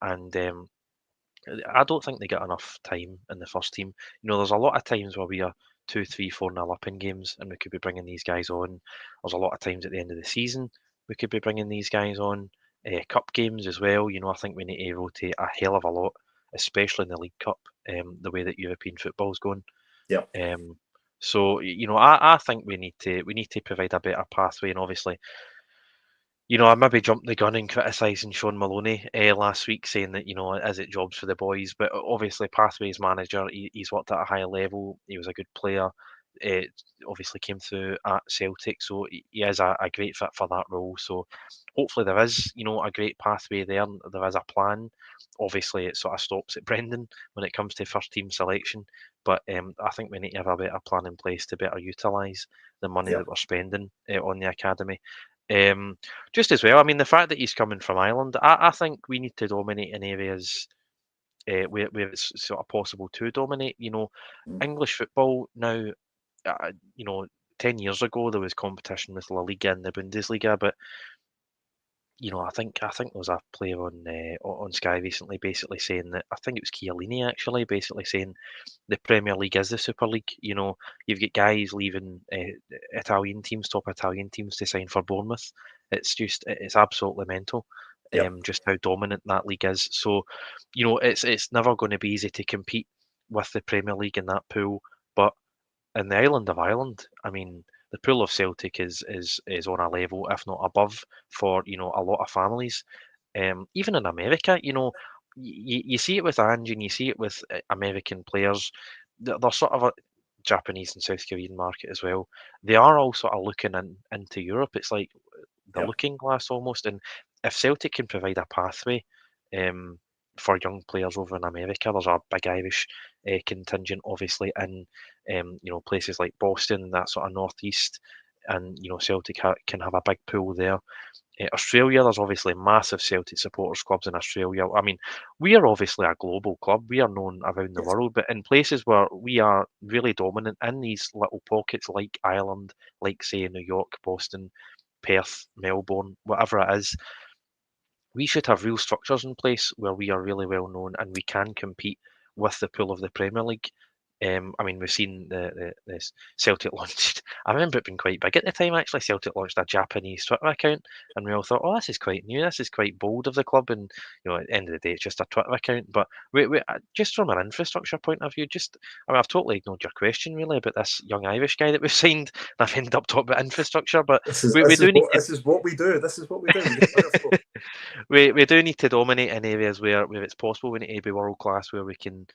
Speaker 2: and I don't think they get enough time in the first team. There's a lot of times where we are 2, 3, 4-0 up in games, and we could be bringing these guys on. There's a lot of times at the end of the season we could be bringing these guys on. Cup games as well. I think we need to rotate a hell of a lot, especially in the League Cup. The way that European football's going.
Speaker 1: Yeah.
Speaker 2: So I think we need to provide a better pathway, and obviously, I maybe jumped the gun in criticising Sean Maloney last week, saying that, is it jobs for the boys? But obviously, Pathways manager, he's worked at a high level. He was a good player. Obviously came through at Celtic, so he is a great fit for that role. So hopefully there is, a great pathway there. There is a plan. Obviously, it sort of stops at Brendan when it comes to first team selection. But I think we need to have a better plan in place to better utilise the money that we're spending on the academy. Just as well, I mean, the fact that he's coming from Ireland, I think we need to dominate in areas where it's sort of possible to dominate. English football now, 10 years ago there was competition with La Liga and the Bundesliga, but I think there was a player on Sky recently basically saying that, I think it was Chiellini actually, basically saying the Premier League is the Super League. You've got guys leaving top Italian teams to sign for Bournemouth. It's absolutely mental. Just how dominant that league is. So, it's never going to be easy to compete with the Premier League in that pool. But in the island of Ireland, I mean, the pool of Celtic is on a level, if not above, for a lot of families. Even in America, you see it with Ange and you see it with American players. They're sort of a Japanese and South Korean market as well. They are all sort of looking into Europe. It's like the looking glass almost. And if Celtic can provide a pathway for young players over in America. There's a big Irish contingent, obviously, in places like Boston, that sort of northeast, and Celtic can have a big pool there. Australia, there's obviously massive Celtic supporters clubs in Australia. I mean, we are obviously a global club. We are known around the
Speaker 1: Yes.
Speaker 2: world, but in places where we are really dominant, in these little pockets like Ireland, like say New York, Boston, Perth, Melbourne, whatever it is, we should have real structures in place where we are really well known and we can compete with the pool of the Premier League. I mean, we've seen this Celtic launched. I remember it being quite big at the time. Actually, Celtic launched a Japanese Twitter account, and we all thought, "Oh, this is quite new. This is quite bold of the club." And at the end of the day, it's just a Twitter account. But just from an infrastructure point of view, I mean, I've totally ignored your question really about this young Irish guy that we've signed. And I've ended up talking about infrastructure, but
Speaker 1: This is
Speaker 2: we
Speaker 1: this is
Speaker 2: do need
Speaker 1: what
Speaker 2: to
Speaker 1: this is what we do. This is what we do. We get rid of folk.
Speaker 2: we do need to dominate in areas where it's possible. We need to be world class where we can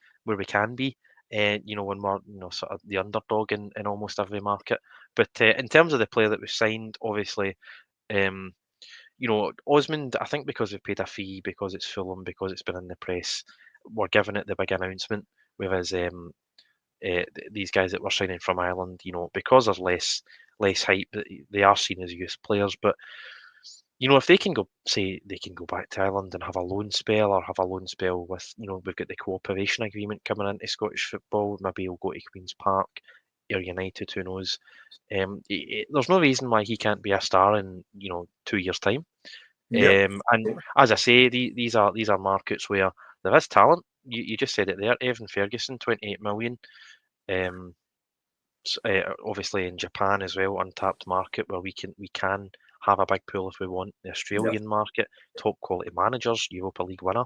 Speaker 2: be. When we're sort of the underdog in almost every market. But in terms of the player that we signed, obviously, um, Osmond. I think because we've paid a fee, because it's Fulham, because it's been in the press, we're giving it the big announcement. Whereas these guys that we're signing from Ireland, because there's less hype, they are seen as youth players, but if they can go back to Ireland and have a loan spell or have a loan spell with, we've got the cooperation agreement coming into Scottish football, maybe he'll go to Queen's Park, Ayr United, who knows. There's no reason why he can't be a star in, 2 years' time.
Speaker 1: Yep.
Speaker 2: And as I say, these are markets where there is talent. You just said it there, Evan Ferguson, 28 million. Obviously in Japan as well, untapped market where we can have a big pool if we want. The
Speaker 1: Yep.
Speaker 2: Australian market, top quality managers, Europa League winner,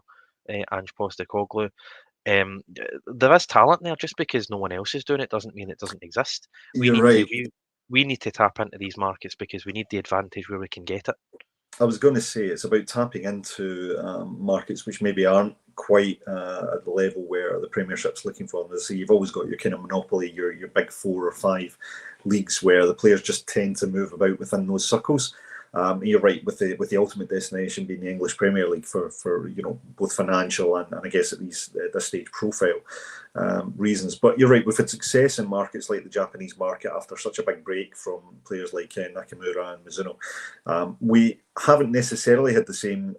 Speaker 2: Ange Postecoglou. There is talent there. Just because no one else is doing it doesn't mean it doesn't exist. We
Speaker 1: You're
Speaker 2: need to
Speaker 1: right.
Speaker 2: we need to tap into these markets because we need the advantage where we can get it.
Speaker 1: I was going to say it's about tapping into markets which maybe aren't quite at the level where the Premiership's looking for them. So you've always got your kind of monopoly, your big 4 or 5 leagues where the players just tend to move about within those circles. You're right with the ultimate destination being the English Premier League for both financial and I guess at least at this stage profile reasons. But you're right, we've had success in markets like the Japanese market after such a big break from players like Nakamura and Mizuno. We haven't necessarily had the same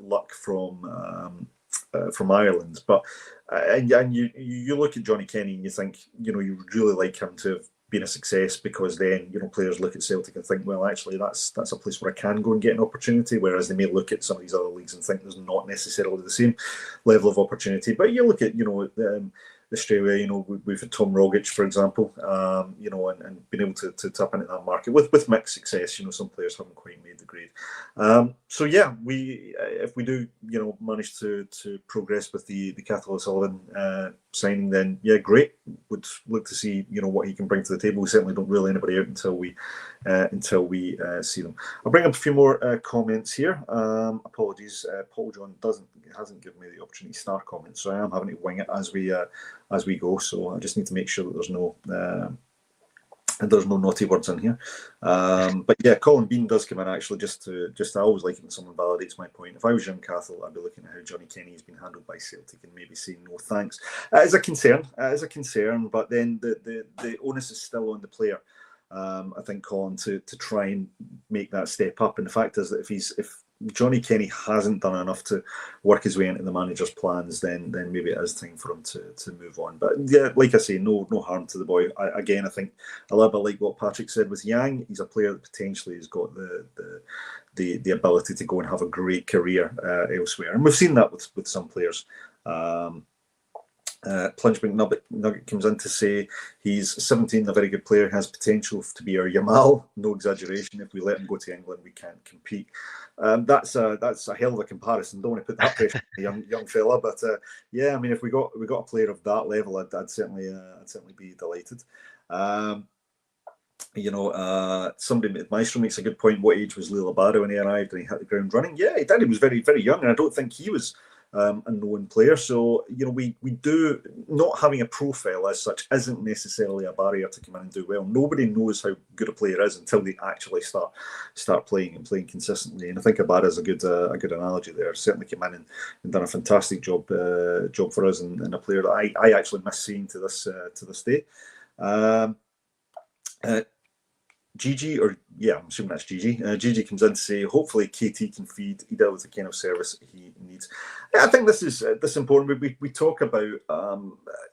Speaker 1: luck from Ireland, but and you look at Johnny Kenny and you think you really like him to have been a success because then players look at Celtic and think, well, actually that's a place where I can go and get an opportunity, whereas they may look at some of these other leagues and think there's not necessarily the same level of opportunity. But you look at Australia, we've had Tom Rogic, for example, and been able to tap into that market with mixed success. Some players haven't quite made the grade. So yeah, if we do manage to progress with the Cathal O'Sullivan signing, then yeah, great. Would look to see what he can bring to the table. We certainly don't rule anybody out until we see them. I'll bring up a few more comments here. Apologies, Paul John hasn't given me the opportunity to start comments, so I am having to wing it as we go. So I just need to make sure that there's no naughty words in here. But yeah, Colin Bean does come in actually just I always like it when someone validates my point. If I was young Cathal, I'd be looking at how Johnny Kenny has been handled by Celtic and maybe saying no thanks. It is a concern, but then the onus is still on the player. I think, Colin, to try and make that step up. And the fact is that if Johnny Kenny hasn't done enough to work his way into the manager's plans, then maybe it is time for him to move on. But yeah, like I say, no harm to the boy. I think a little bit like what Patrick said with Yang, he's a player that potentially has got the ability to go and have a great career elsewhere, and we've seen that with some players. Plunge Nugget comes in to say he's 17, a very good player, has potential to be our Yamal. No exaggeration. If we let him go to England, we can't compete. That's a hell of a comparison. Don't want to put that pressure on the young fella, but yeah, I mean, if we got a player of that level, I'd certainly be delighted. Somebody, Maestro makes a good point. What age was Lila Barrow when he arrived and he hit the ground running? Yeah, he did. He was very, very young, and I don't think he was a known player. So, we do, not having a profile as such isn't necessarily a barrier to come in and do well. Nobody knows how good a player is until they actually start playing and playing consistently. And I think Abada is a good analogy there. Certainly came in and done a fantastic job for us, and a player that I actually miss seeing to this day. Gigi, I'm assuming that's Gigi. Gigi comes in to say, hopefully KT can feed Ida with the kind of service he needs. I think this is important. We talk about,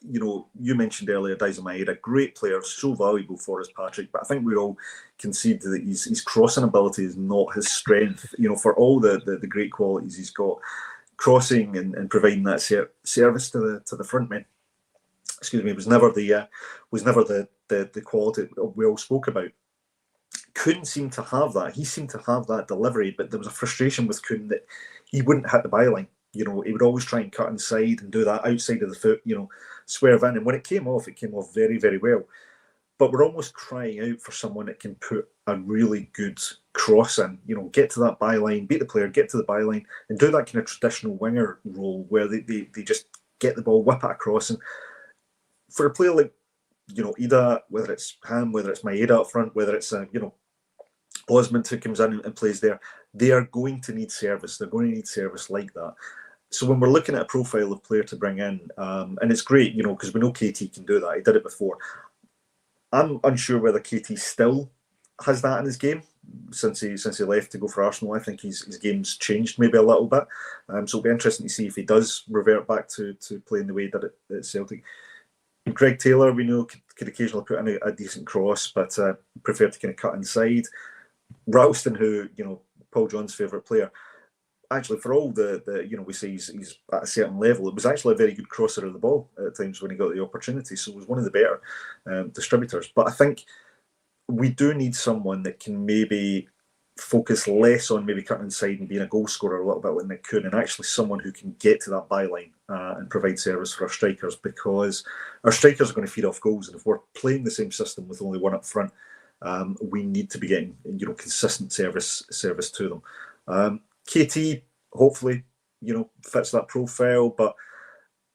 Speaker 1: you mentioned earlier, Daizen Maeda, great player, so valuable for us, Patrick. But I think we all concede that his crossing ability is not his strength. For all the great qualities he's got, crossing and providing that service to the front men, excuse me, was never the quality we all spoke about. Kuhn seemed to have that. He seemed to have that delivery, but there was a frustration with Kuhn that he wouldn't hit the byline. He would always try and cut inside and do that outside of the foot, swerve in. And when it came off very, very well. But we're almost crying out for someone that can put a really good cross in, get to that byline, beat the player, get to the byline, and do that kind of traditional winger role where they just get the ball, whip it across. And for a player like, Ida, whether it's Ham, whether it's Maeda up front, whether it's Osmond who comes in and plays there, they are going to need service. They're going to need service like that. So when we're looking at a profile of player to bring in, and it's great, because we know KT can do that. He did it before. I'm unsure whether KT still has that in his game since he left to go for Arsenal. I think his game's changed maybe a little bit. So it'll be interesting to see if he does revert back to playing the way he did it at Celtic. Greg Taylor, we know, could occasionally put in a decent cross, but preferred to kind of cut inside. Ralston, who, Paul John's favourite player, actually, for all the we say he's at a certain level, it was actually a very good crosser of the ball at times when he got the opportunity. So it was one of the better distributors. But I think we do need someone that can maybe focus less on maybe cutting inside and being a goal scorer a little bit like Nick Kuhn, and actually someone who can get to that byline and provide service for our strikers, because our strikers are going to feed off goals, and if we're playing the same system with only one up front, we need to be getting consistent service to them. KT hopefully fits that profile, but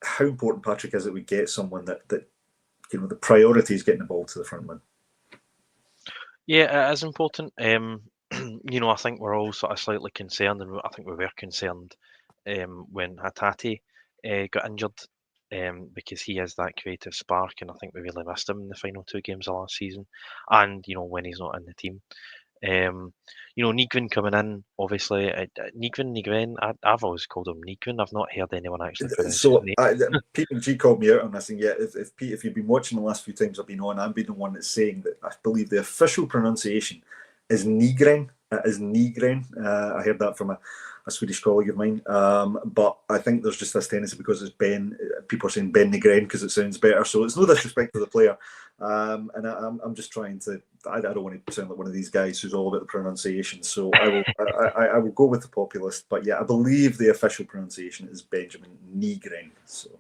Speaker 1: how important, Patrick, is it we get someone that the priority is getting the ball to the front man?
Speaker 2: Yeah, it is important. I think we're all sort of slightly concerned, and I think we were concerned when Hatate got injured, because he is that creative spark, and I think we really missed him in the final 2 games of last season, and when he's not in the team. Nygren coming in, obviously. Nygren, I've always called him Nygren. I've not heard anyone actually pronounce his name.
Speaker 1: People G called me out on this, and yeah, if Pete, if you've been watching the last few times I've been on, I've been the one that's saying that I believe the official pronunciation is Nygren. It is Nygren. I heard that from a Swedish colleague of mine. But I think there's just this tendency because it's Ben, people are saying Ben Nygren because it sounds better. So it's no disrespect to the player. And I'm just trying to, I don't want to sound like one of these guys who's all about the pronunciation. So I will go with the populist. But yeah, I believe the official pronunciation is Benjamin Nygren. So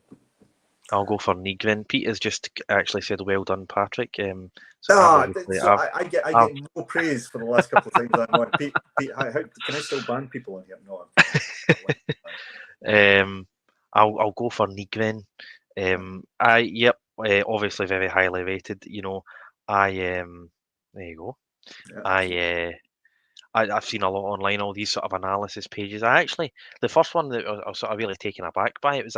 Speaker 2: I'll go for Nygren. Pete has just actually said, "Well done, Patrick."
Speaker 1: I get no praise for the last couple of times I'm on. Pete, how can I still ban people on here?
Speaker 2: No, I'll go for Nygren. Obviously very highly rated. There you go. Yeah. I've seen a lot online, all these sort of analysis pages. The first one that I was sort of really taken aback by, it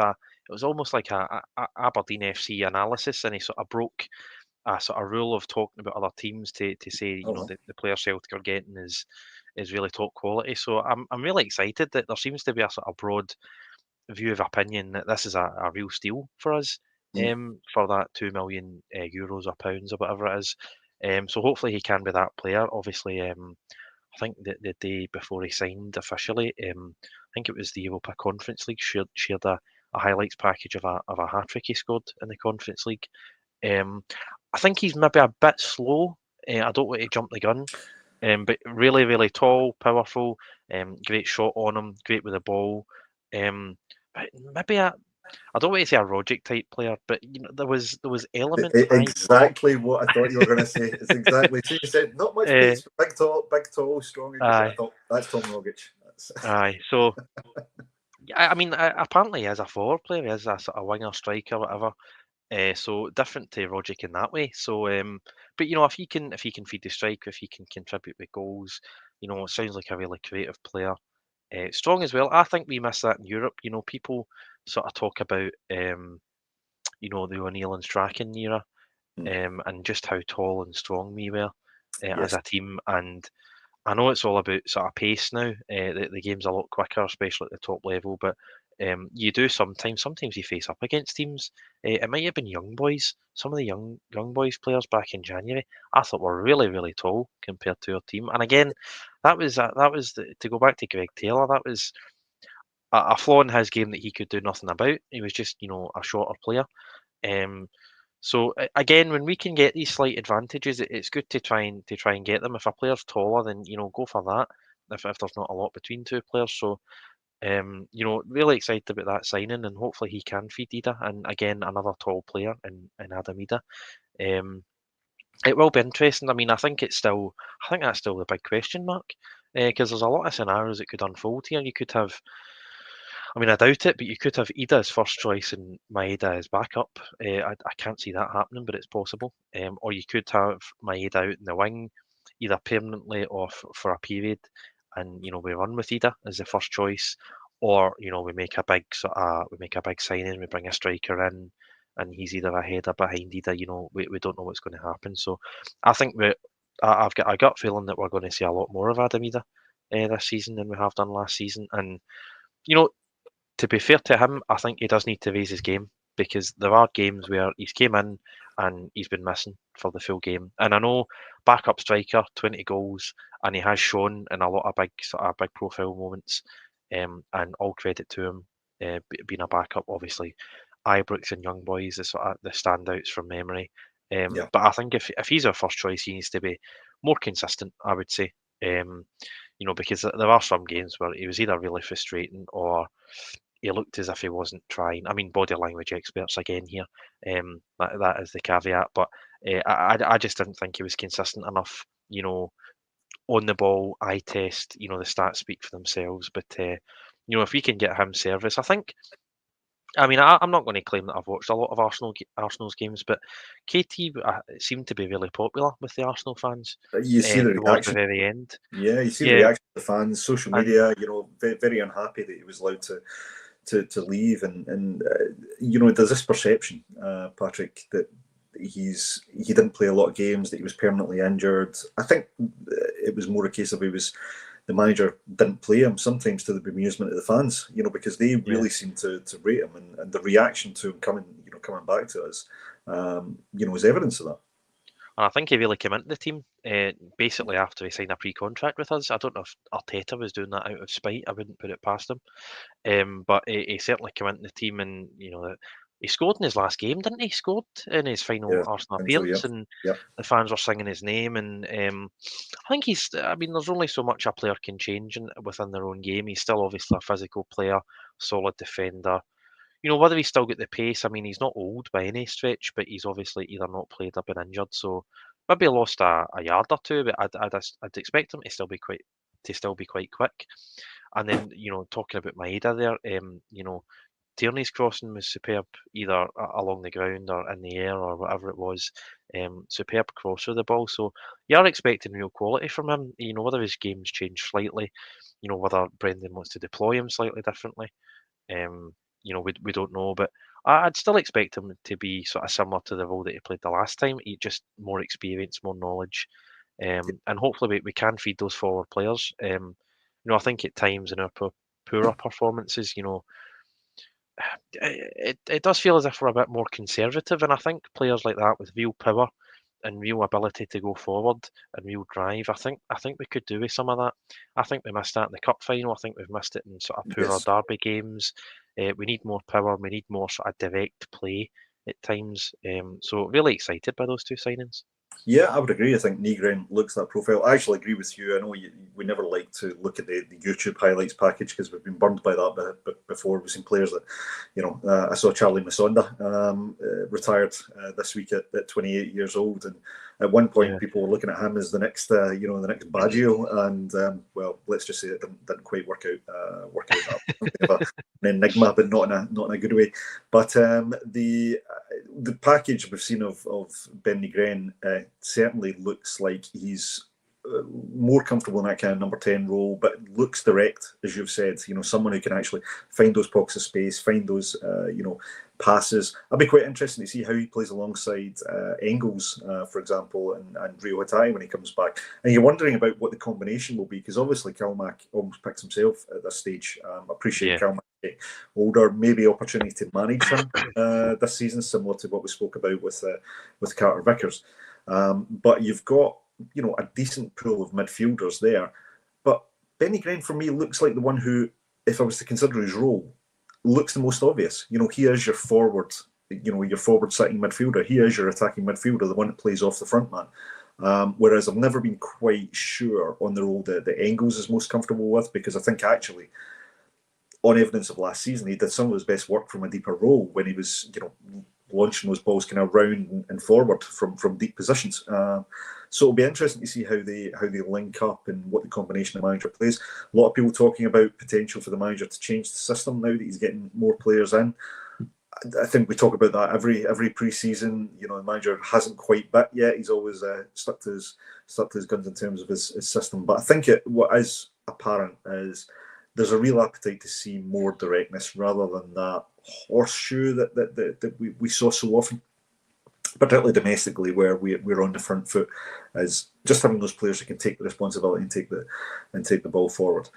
Speaker 2: was almost like a Aberdeen FC analysis, and he sort of broke a sort of rule of talking about other teams to say, the player Celtic are getting is really top quality. So I'm really excited that there seems to be a sort of broad view of opinion that this is a real steal for us, for that €2 million or pounds or whatever it is. So hopefully he can be that player. Obviously, I think the day before he signed officially, I think it was the Europa Conference League, shared a highlights package of a hat-trick he scored in the Conference League. I think he's maybe a bit slow. I don't want to jump the gun, but really, really tall, powerful, great shot on him, great with the ball. But maybe I don't want to say a Rodgers type player, but there was elements.
Speaker 1: Exactly what I thought you were going to say. It's exactly. So you said not much pace, big tall, strong. I thought that's Tom Rodgers.
Speaker 2: Aye. So I mean, apparently he is a forward player. He is a sort of winger, striker, whatever. So different to Rodgers in that way. So, but if he can feed the striker, if he can contribute with goals, it sounds like a really creative player. Strong as well. I think we miss that in Europe. People sort of talk about the O'Neill and Strachan era,
Speaker 1: Mm.
Speaker 2: and just how tall and strong we were as
Speaker 1: Yes.
Speaker 2: a team. And I know it's all about sort of pace now. The game's a lot quicker, especially at the top level. But you do sometimes you face up against teams. It might have been young boys. Some of the young boys players back in January, I thought were really really tall compared to our team. And again, to go back to Greg Taylor. That was a flaw in his game that he could do nothing about. He was just a shorter player. Um, so again, when we can get these slight advantages, it's good to try and get them. If a player's taller, then go for that. If there's not a lot between two players, so really excited about that signing, and hopefully he can feed Ida. And again, another tall player in Adam Ida. It will be interesting. I mean, I think that's still the big question mark, because there's a lot of scenarios that could unfold here. You could have, I mean, I doubt it, but you could have Ida as first choice and Maeda as backup. I can't see that happening, but it's possible. Or you could have Maeda out in the wing, either permanently or for a period, and we run with Ida as the first choice, or we make a big signing, we bring a striker in, and he's either ahead or behind Ida. We don't know what's going to happen. So I think I've got a gut feeling that we're going to see a lot more of Adam Ida this season than we have done last season, and you know to be fair to him, I think he does need to raise his game, because there are games where he's came in and he's been missing for the full game. And I know backup striker, 20 goals, and he has shown in a lot of big profile moments. And all credit to him being a backup. Obviously, Ibrox and Young Boys, the standouts from memory.
Speaker 1: Yeah.
Speaker 2: But I think if he's our first choice, he needs to be more consistent, I would say. Because there are some games where he was either really frustrating, or he looked as if he wasn't trying. I mean, body language experts again here. That is the caveat, but I just didn't think he was consistent enough. On the ball, eye test. The stats speak for themselves. But if we can get him service, I think. I mean, I'm not going to claim that I've watched a lot of Arsenal's games, but KT seemed to be really popular with the Arsenal fans
Speaker 1: You see the
Speaker 2: towards the
Speaker 1: reaction.
Speaker 2: very end.
Speaker 1: Yeah, you see the
Speaker 2: Yeah,
Speaker 1: reaction of the fans, social
Speaker 2: and
Speaker 1: media. Very, very unhappy that he was allowed to leave, and there's this perception, Patrick, that he didn't play a lot of games, that he was permanently injured. I think it was more a case of the manager didn't play him, sometimes to the bemusement of the fans, because they
Speaker 2: yeah.
Speaker 1: really seemed to rate him, and the reaction to him coming back to us, was evidence of that.
Speaker 2: And I think he really came into the team basically after he signed a pre-contract with us. I don't know if Arteta was doing that out of spite. I wouldn't put it past him. But he certainly came into the team, and he scored in his last game, didn't he? He scored in his final
Speaker 1: Yeah,
Speaker 2: Arsenal
Speaker 1: I think so. Yeah,
Speaker 2: appearance, and
Speaker 1: yeah,
Speaker 2: the fans were singing his name. And I think he's. I mean, there's only so much a player can change within their own game. He's still obviously a physical player, solid defender. Whether he's still got the pace, I mean, he's not old by any stretch, but he's obviously either not played or been injured. So maybe lost a yard or two, but I'd expect him to still be quite quick. And then, talking about Maeda there, Tierney's crossing was superb, either along the ground or in the air or whatever it was. Superb cross of the ball. So you are expecting real quality from him. Whether his game's changed slightly, whether Brendan wants to deploy him slightly differently. We don't know, but I'd still expect him to be sort of similar to the role that he played the last time. He just more experience, more knowledge, and hopefully we can feed those forward players. I think at times in our poorer performances, it does feel as if we're a bit more conservative, and I think players like that with real power and real ability to go forward and real drive, I think we could do with some of that. I think we missed that in the cup final. I think we've missed it in sort of poorer
Speaker 1: yes.
Speaker 2: derby games. We need more power. We need more sort of direct play at times. So really excited by those two signings.
Speaker 1: Yeah, I would agree. I think Nygren looks that profile. I actually agree with you. I know we never like to look at the YouTube highlights package because we've been burned by that before. We've seen players that, I saw Charlie Masonda retired this week at 28 years old, and At one point,
Speaker 2: Yeah.
Speaker 1: people were looking at him as the next, the next Baggio, and well, let's just say it didn't quite work out that an enigma, but not in a good way. But the package we've seen of Ben Negren certainly looks like he's more comfortable in that kind of number 10 role, but looks direct, as you've said. Someone who can actually find those pockets of space, find those passes. I'll be quite interested to see how he plays alongside Engels, for example, and Rio Hatai when he comes back. And you're wondering about what the combination will be, because obviously Kalmack almost picks himself at this stage. Appreciate Kalmack older, maybe opportunity to manage him this season, similar to what we spoke about with Carter Vickers. But you've got a decent pool of midfielders there. But Benny Green, for me, looks like the one who, if I was to consider his role, looks the most obvious. He is your forward, your forward-sitting midfielder. He is your attacking midfielder, the one that plays off the front man. Whereas I've never been quite sure on the role that Engels is most comfortable with, because I think actually, on evidence of last season, he did some of his best work from a deeper role when he was, launching those balls kind of round and forward from deep positions. So it'll be interesting to see how they link up and what the combination the manager plays. A lot of people talking about potential for the manager to change the system now that he's getting more players in. I think we talk about that every pre-season. The manager hasn't quite bit yet. He's always stuck to his guns in terms of his system. But I think what is apparent is there's a real appetite to see more directness rather than that horseshoe that we saw so often, particularly domestically, where we're on the front foot, as just having those players who can take the responsibility and take the ball forward.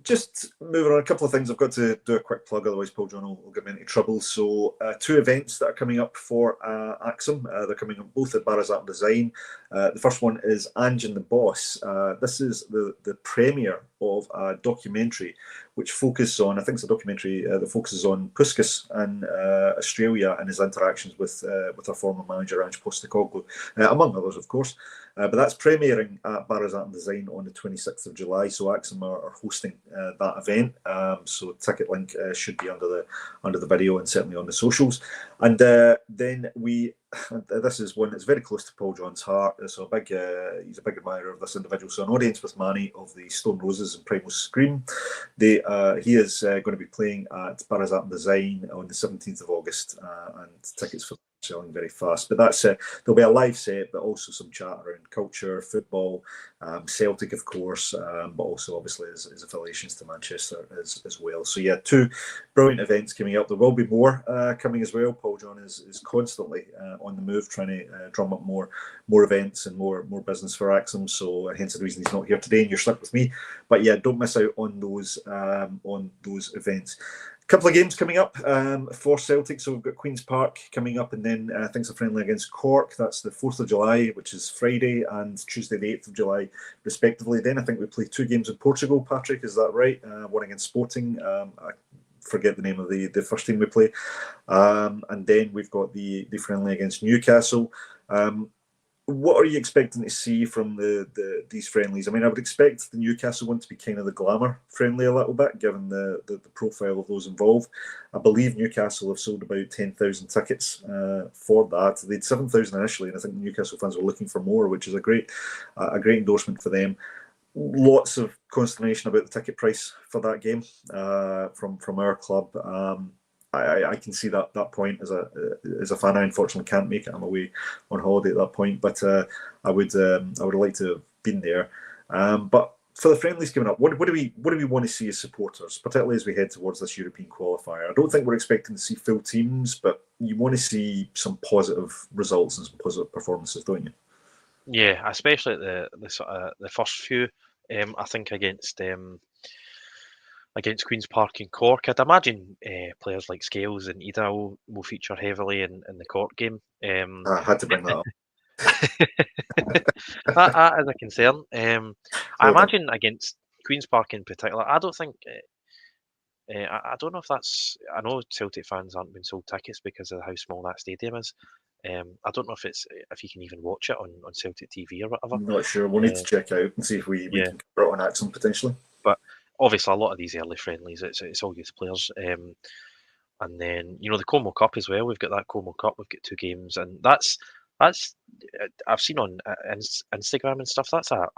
Speaker 1: Just moving on, a couple of things. I've got to do a quick plug, otherwise Paul John will get me into trouble. So 2 events that are coming up for Acsom. They're coming up both at Barazat Design. The first one is Ange and the Boss. This is the premiere of a documentary which focuses on, I think it's a documentary that focuses on Puskas in Australia and his interactions with our former manager Ange Postecoglou, among others, of course. But that's premiering at Barazat Design on the 26th of July. So Acsom are hosting that event. So ticket link should be under the video and certainly on the socials. And then this is one that's very close to Paul John's heart. So he's a big admirer of this individual. So an audience with Manny of the Stone Roses and Primal Scream. He is going to be playing at Barazat Design on the 17th of August, and tickets for selling very fast. But that's there'll be a live set, but also some chat around culture, football, Celtic, of course, but also obviously his affiliations to Manchester as well. So yeah, 2 brilliant events coming up. There will be more coming as well. Paul John is constantly on the move, trying to drum up more events and more business for Acsom. So hence the reason he's not here today, and you're stuck with me. But yeah, don't miss out on those events. Couple of games coming up for Celtic. So we've got Queen's Park coming up, and then I think it's a friendly against Cork. That's the 4th of July, which is Friday, and Tuesday the 8th of July, respectively. Then I think we play 2 games in Portugal, Patrick, is that right? One against Sporting. I forget the name of the first team we play. And then we've got the friendly against Newcastle. What are you expecting to see from these friendlies? I mean, I would expect the Newcastle one to be kind of the glamour friendly a little bit, given the profile of those involved. I believe Newcastle have sold about 10,000 tickets for that. They had 7,000 initially, and I think the Newcastle fans were looking for more, which is a great endorsement for them. Lots of consternation about the ticket price for that game from our club. I can see that point as a fan. I unfortunately can't make it. I'm away on holiday at that point, but I would like to have been there. But for the friendlies coming up, what do we want to see as supporters, particularly as we head towards this European qualifier? I don't think we're expecting to see full teams, but you want to see some positive results and some positive performances, don't you?
Speaker 2: Yeah, especially at the first few. I think against Queen's Park and Cork, I'd imagine players like Scales and Ida will feature heavily in the Cork game.
Speaker 1: I had to bring that up.
Speaker 2: that is a concern. I imagine against Queen's Park in particular, I don't think. I don't know if that's. I know Celtic fans aren't been sold tickets because of how small that stadium is. I don't know if you can even watch it on Celtic TV or whatever.
Speaker 1: I'm not sure. We'll need to check out and see if we can cover it on Acsom potentially.
Speaker 2: But obviously, a lot of these early friendlies, it's all youth players. And then the Como Cup as well. We've got that Como Cup. We've got 2 games, and that's That's I've seen on Instagram and stuff. That's a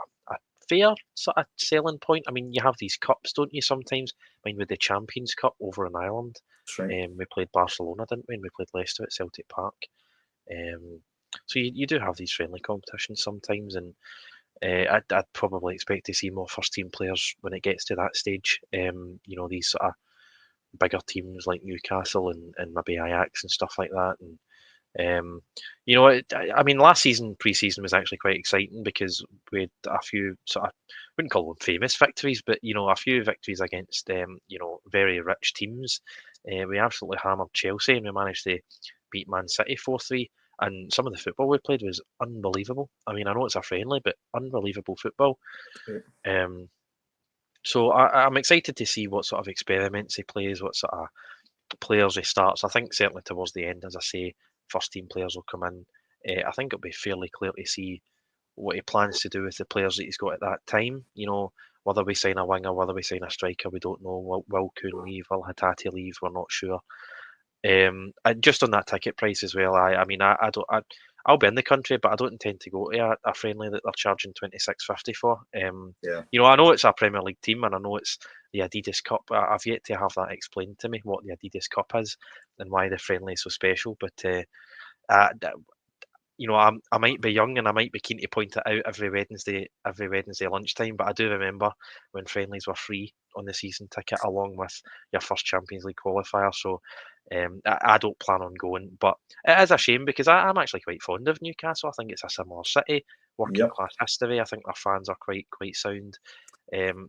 Speaker 2: fair sort of selling point. I mean, you have these cups, don't you? Sometimes. I mean, with the Champions Cup over in Ireland,
Speaker 1: That's right.
Speaker 2: we played Barcelona, didn't we? And we played Leicester at Celtic Park. So you do have these friendly competitions sometimes, and I'd probably expect to see more first team players when it gets to that stage. These sort of bigger teams like Newcastle and maybe Ajax and stuff like that. And I mean, last season preseason was actually quite exciting because we had a few sort of, wouldn't call them famous victories, but a few victories against very rich teams. We absolutely hammered Chelsea and we managed to beat Man City 4-3. And some of the football we played was unbelievable. I mean, I know it's a friendly, but unbelievable football.
Speaker 1: Yeah.
Speaker 2: So I'm excited to see what sort of experiments he plays, what sort of players he starts. I think certainly towards the end, as I say, first team players will come in. I think it'll be fairly clear to see what he plans to do with the players that he's got at that time. Whether we sign a winger, whether we sign a striker, we don't know. Will Kuhn leave? Will Hatate leave? We're not sure. And just on that ticket price as well, I'll be in the country, but I don't intend to go to a friendly that they're charging £26.50 for.
Speaker 1: Yeah.
Speaker 2: I know it's a Premier League team and I know it's the Adidas Cup. I've yet to have that explained to me what the Adidas Cup is and why the friendly is so special. But uh, I might be young and I might be keen to point it out every Wednesday lunchtime. But I do remember when friendlies were free on the season ticket, along with your first Champions League qualifier. So I don't plan on going, but it is a shame because I'm actually quite fond of Newcastle. I think it's a similar city, working
Speaker 1: Yep.
Speaker 2: class history. I think their fans are quite sound.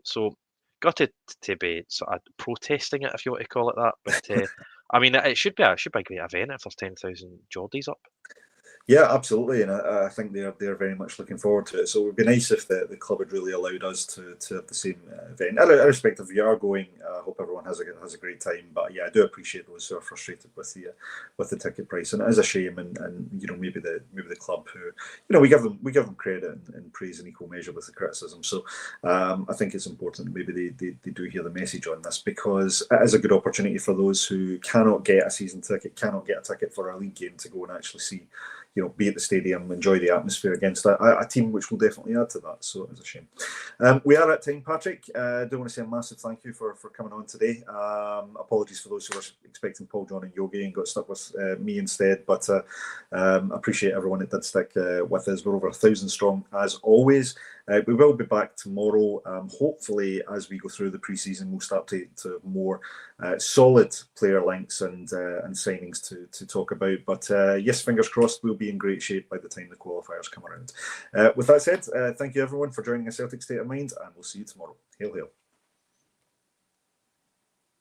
Speaker 2: So gutted to be sort of protesting it, if you want to call it that. But I mean, it should be a great event if there's 10,000 Geordies up.
Speaker 1: Yeah, absolutely, and I think they're very much looking forward to it. So it would be nice if the club had really allowed us to have the same event. Irrespective if you are going, I hope everyone has a great time. But yeah, I do appreciate those who are frustrated with the ticket price, and it is a shame. And maybe the club who we give them credit and praise in equal measure with the criticism. So I think it's important maybe they do hear the message on this, because it is a good opportunity for those who cannot get a season ticket, cannot get a ticket for a league game, to go and actually see, be at the stadium, enjoy the atmosphere against a team which will definitely add to that. So it's a shame. We are at time, Patrick. I do want to say a massive thank you for coming on today. Apologies for those who were expecting Paul, John and Yogi and got stuck with me instead, but appreciate everyone that did stick with us. We're over 1,000 strong as always. We will be back tomorrow. Hopefully, as we go through the pre-season, we'll start to have more solid player links and signings to talk about. But yes, fingers crossed, we'll be in great shape by the time the qualifiers come around. With that said, thank you everyone for joining a Celtic State of Mind, and we'll see you tomorrow. Hail, hail.